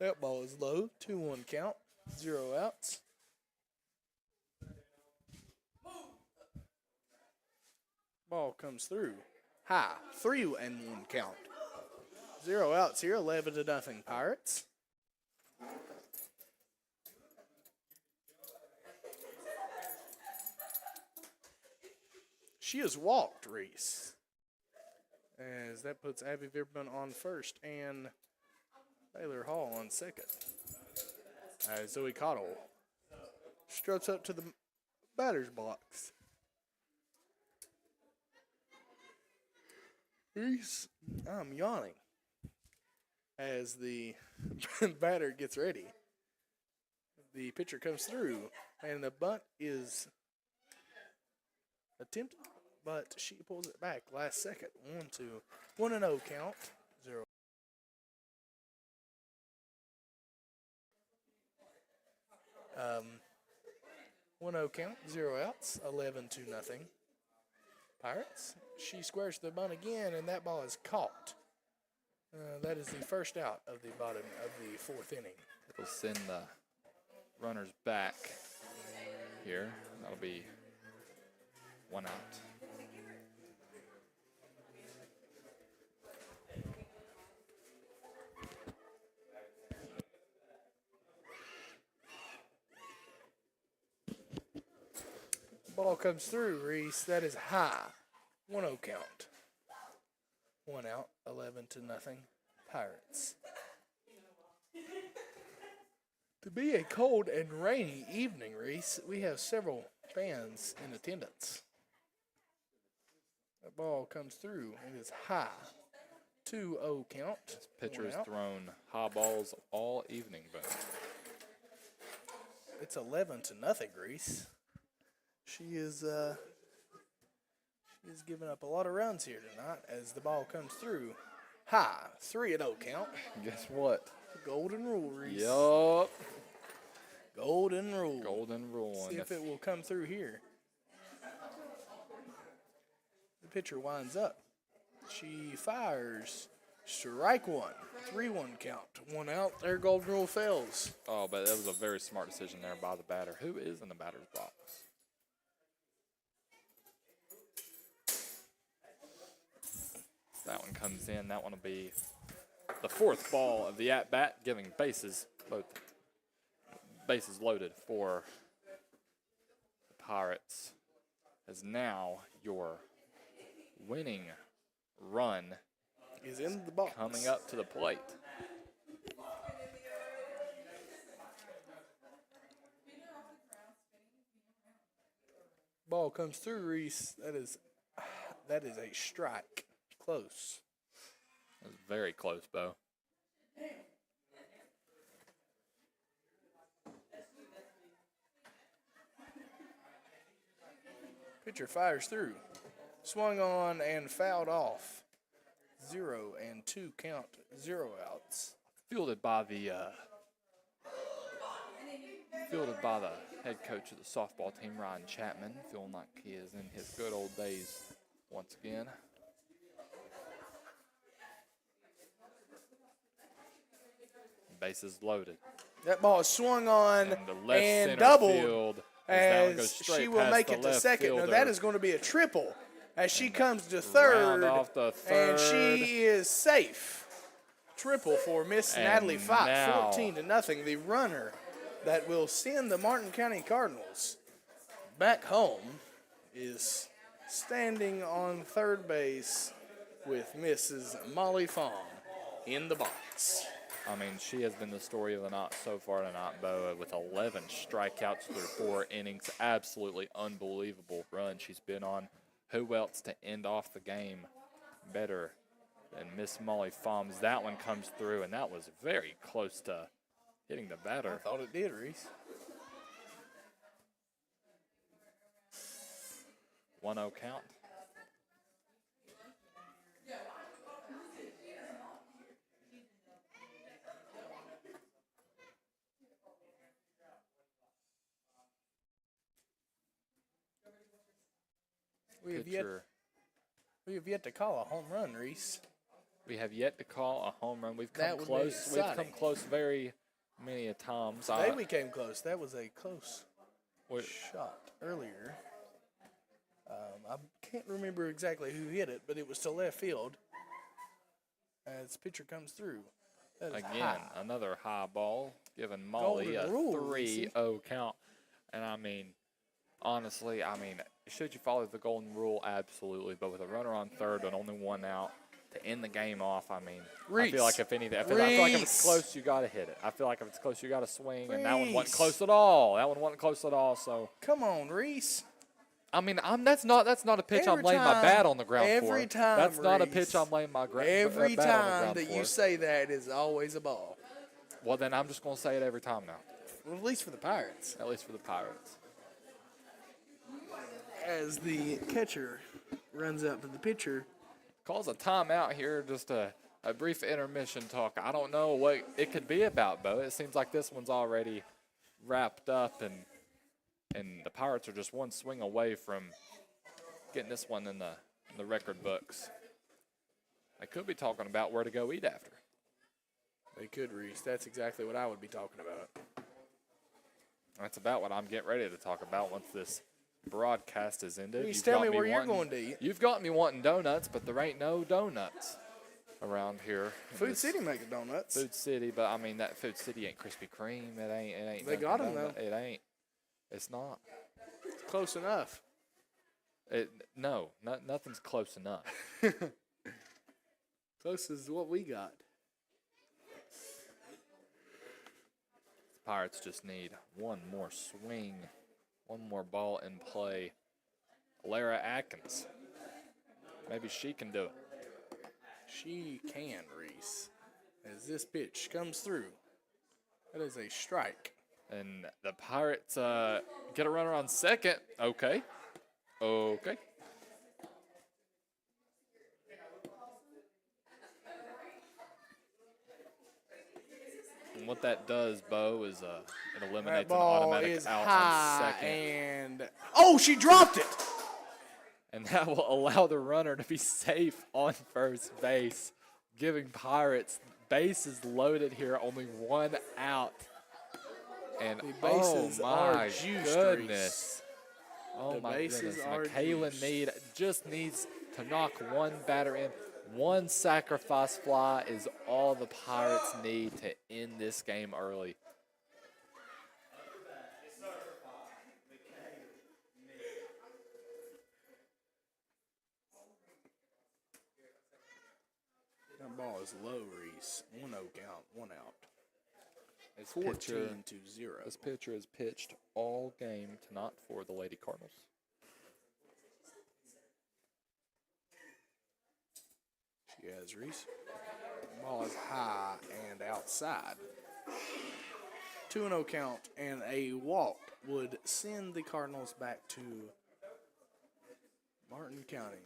That ball is low, 2-1 count, 0 outs. Ball comes through. High, 3-1 count. 0 outs here, 11-0 Pirates. She has walked, Reese. As that puts Abby Vertman on first and Baylor Hall on second. As Zoe Cottle struts up to the batter's box. Reese, I'm yawning as the batter gets ready. The pitcher comes through, and the bunt is attempted, but she pulls it back last second. 1-0 count. 0. Um, 1-0 count, 0 outs, 11-0. Pirates. She squares the bunt again, and that ball is caught. That is the first out of the bottom of the fourth inning. It'll send the runners back here. That'll be 1 out. Ball comes through, Reese. That is high. 1-0 count. 1 out, 11-0. Pirates. To be a cold and rainy evening, Reese, we have several fans in attendance. That ball comes through and is high. 2-0 count. This pitcher's thrown high balls all evening, but it's 11-0, Reese. She is giving up a lot of runs here tonight as the ball comes through. High, 3-0 count. guess what? Golden rule, Reese. Yup. Golden rule. Golden rule. See if it will come through here. The pitcher winds up. She fires. Strike one. 3-1 count. 1 out. Their golden rule fails. Oh, but that was a very smart decision there by the batter. Who is in the batter's box? That one comes in. That one will be the fourth ball of the at-bat, giving bases loaded for the Pirates. As now your winning run is in the box. Coming up to the plate. Ball comes through, Reese. That is a strike. Close. It was very close, Bo. Pitcher fires through. Swung on and fouled off. 0-2 count. 0 outs. Fielded by the head coach of the softball team, Ryan Chapman, feeling like he is in his good old days once again. Bases loaded. That ball is swung on And the left and center doubled field, that one goes as straight she will past make the it to left second. Now fielder. that is going to be a triple as she comes to Round third. off the And third. she is safe. Triple for Miss And Natalie Fox, now- 14-0. The runner that will send the Martin County Cardinals back home is standing on third base with Mrs. Molly Fong in the box. I mean, she has been the story of the night so far tonight, Bo, with 11 strikeouts through 4 innings. Absolutely unbelievable run she's been on. Who else to end off the game better than Miss Molly Foms? That one comes through, and that was very close to hitting the I batter. thought it did, Reese. 1-0 count. We have yet to call a home run, Reese. We have yet to call a home run. We've That come would be close. We've come exciting. close very many a times. Today we came close. That was a close we- shot earlier. I can't remember exactly who hit it, but it was to left field as pitcher comes through. That is Again, high. another high ball, giving Molly Golden a rule, 3-0 count. And I mean, honestly, should you follow the golden rule? Absolutely. But with a runner on third and only 1 out to end the game off, I mean, I feel like if anything, I feel like if it's close, you got to hit it. I feel like if it's close, you got to swing. And that one wasn't Reese. close at all. That one wasn't close at all. So, Come on, Reese. I mean, that's not a pitch I'm Every laying my time- bat on the ground for. every time, That's not a Reese. pitch I'm laying my bat Every on the time ground that for. you say that is always a ball. Well, then I'm just going to say it every time now, Well, at least for the Pirates. at least for the Pirates. As the catcher runs up to the pitcher. Calls a timeout here, just a brief intermission talk. I don't know what it could be about, Bo. It seems like this one's already wrapped up, and the Pirates are just one swing away from getting this one in the record books. They could be talking about where to go eat after. They could, Reese. That's exactly what I would be talking about. That's about what I'm getting ready to talk about once this broadcast is ended. Reese, You've tell got me where you're wanting- going to eat. You've got me wanting donuts, but there ain't no donuts around here. in Food this City making donuts. Food City, but I mean that Food City ain't Krispy Kreme. It ain't. They Dunkin' got 'em, Donut. though. It ain't. It's not. Close enough. Nothing's close enough. Close is what we got. Pirates just need one more swing, one more ball in play. Lara Atkins. Maybe she can do it. She can, Reese. As this pitch comes through. That is a strike. And the Pirates get a runner on second. Okay. And what that does, Bo, is it That eliminates an ball automatic is out on high second. and oh, she dropped it. And that will allow the runner to be safe on first base, giving Pirates bases loaded here, only 1 out. And The bases are my juiced, goodness. Oh The my bases goodness. are Michaela juiced. Need just needs to knock one batter in. One sacrifice fly is all the Pirates need to end this game early. That ball is low, Reese. 1-0 count, 1 out. This 14-0. This pitcher has pitched all game tonight for the Lady Cardinals. as Reese. Ball is high and outside. 2-0 count and a walk would send the Cardinals back to Martin County.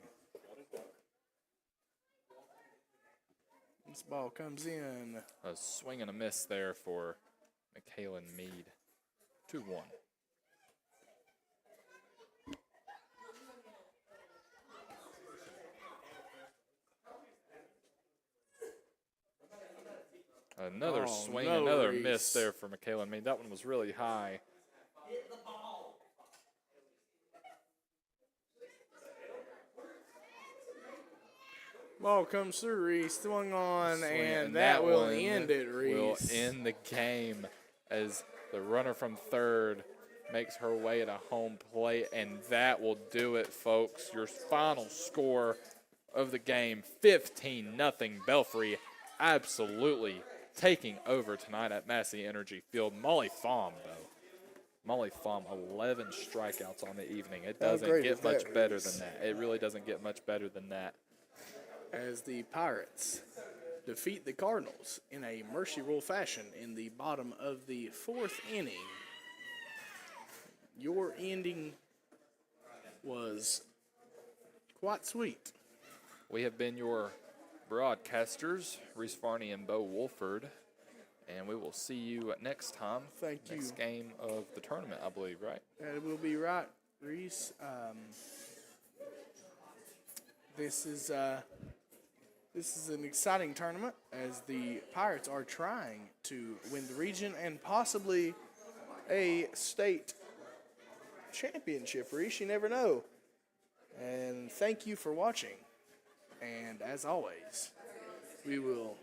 This ball comes in. A swing and a miss there for McKaylen Mead. 2-1. Another swing, another miss there for McKaylen Mead. That one was really high. Ball comes through, Reese, swung on, and that will end it, Reese. Will end the game as the runner from third makes her way to home plate, and that will do it, folks. Your final score of the game, 15-0 Belfry, absolutely taking over tonight at Massey Energy Field. Molly Fahm, though. Molly Fahm, 11 strikeouts on the evening. It doesn't get much better than that. It really doesn't get much better than that. As the Pirates defeat the Cardinals in a mercy rule fashion in the bottom of the 4th inning. Your ending was quite sweet. We have been your broadcasters, Reese Farney and Bo Wolford, and we will see you next time. Thank you. Next game of the tournament, I believe, right? That will be right, Reese. This is an exciting tournament as the Pirates are trying to win the region and possibly a state championship, Reese. You never know. And thank you for watching. And as always, we will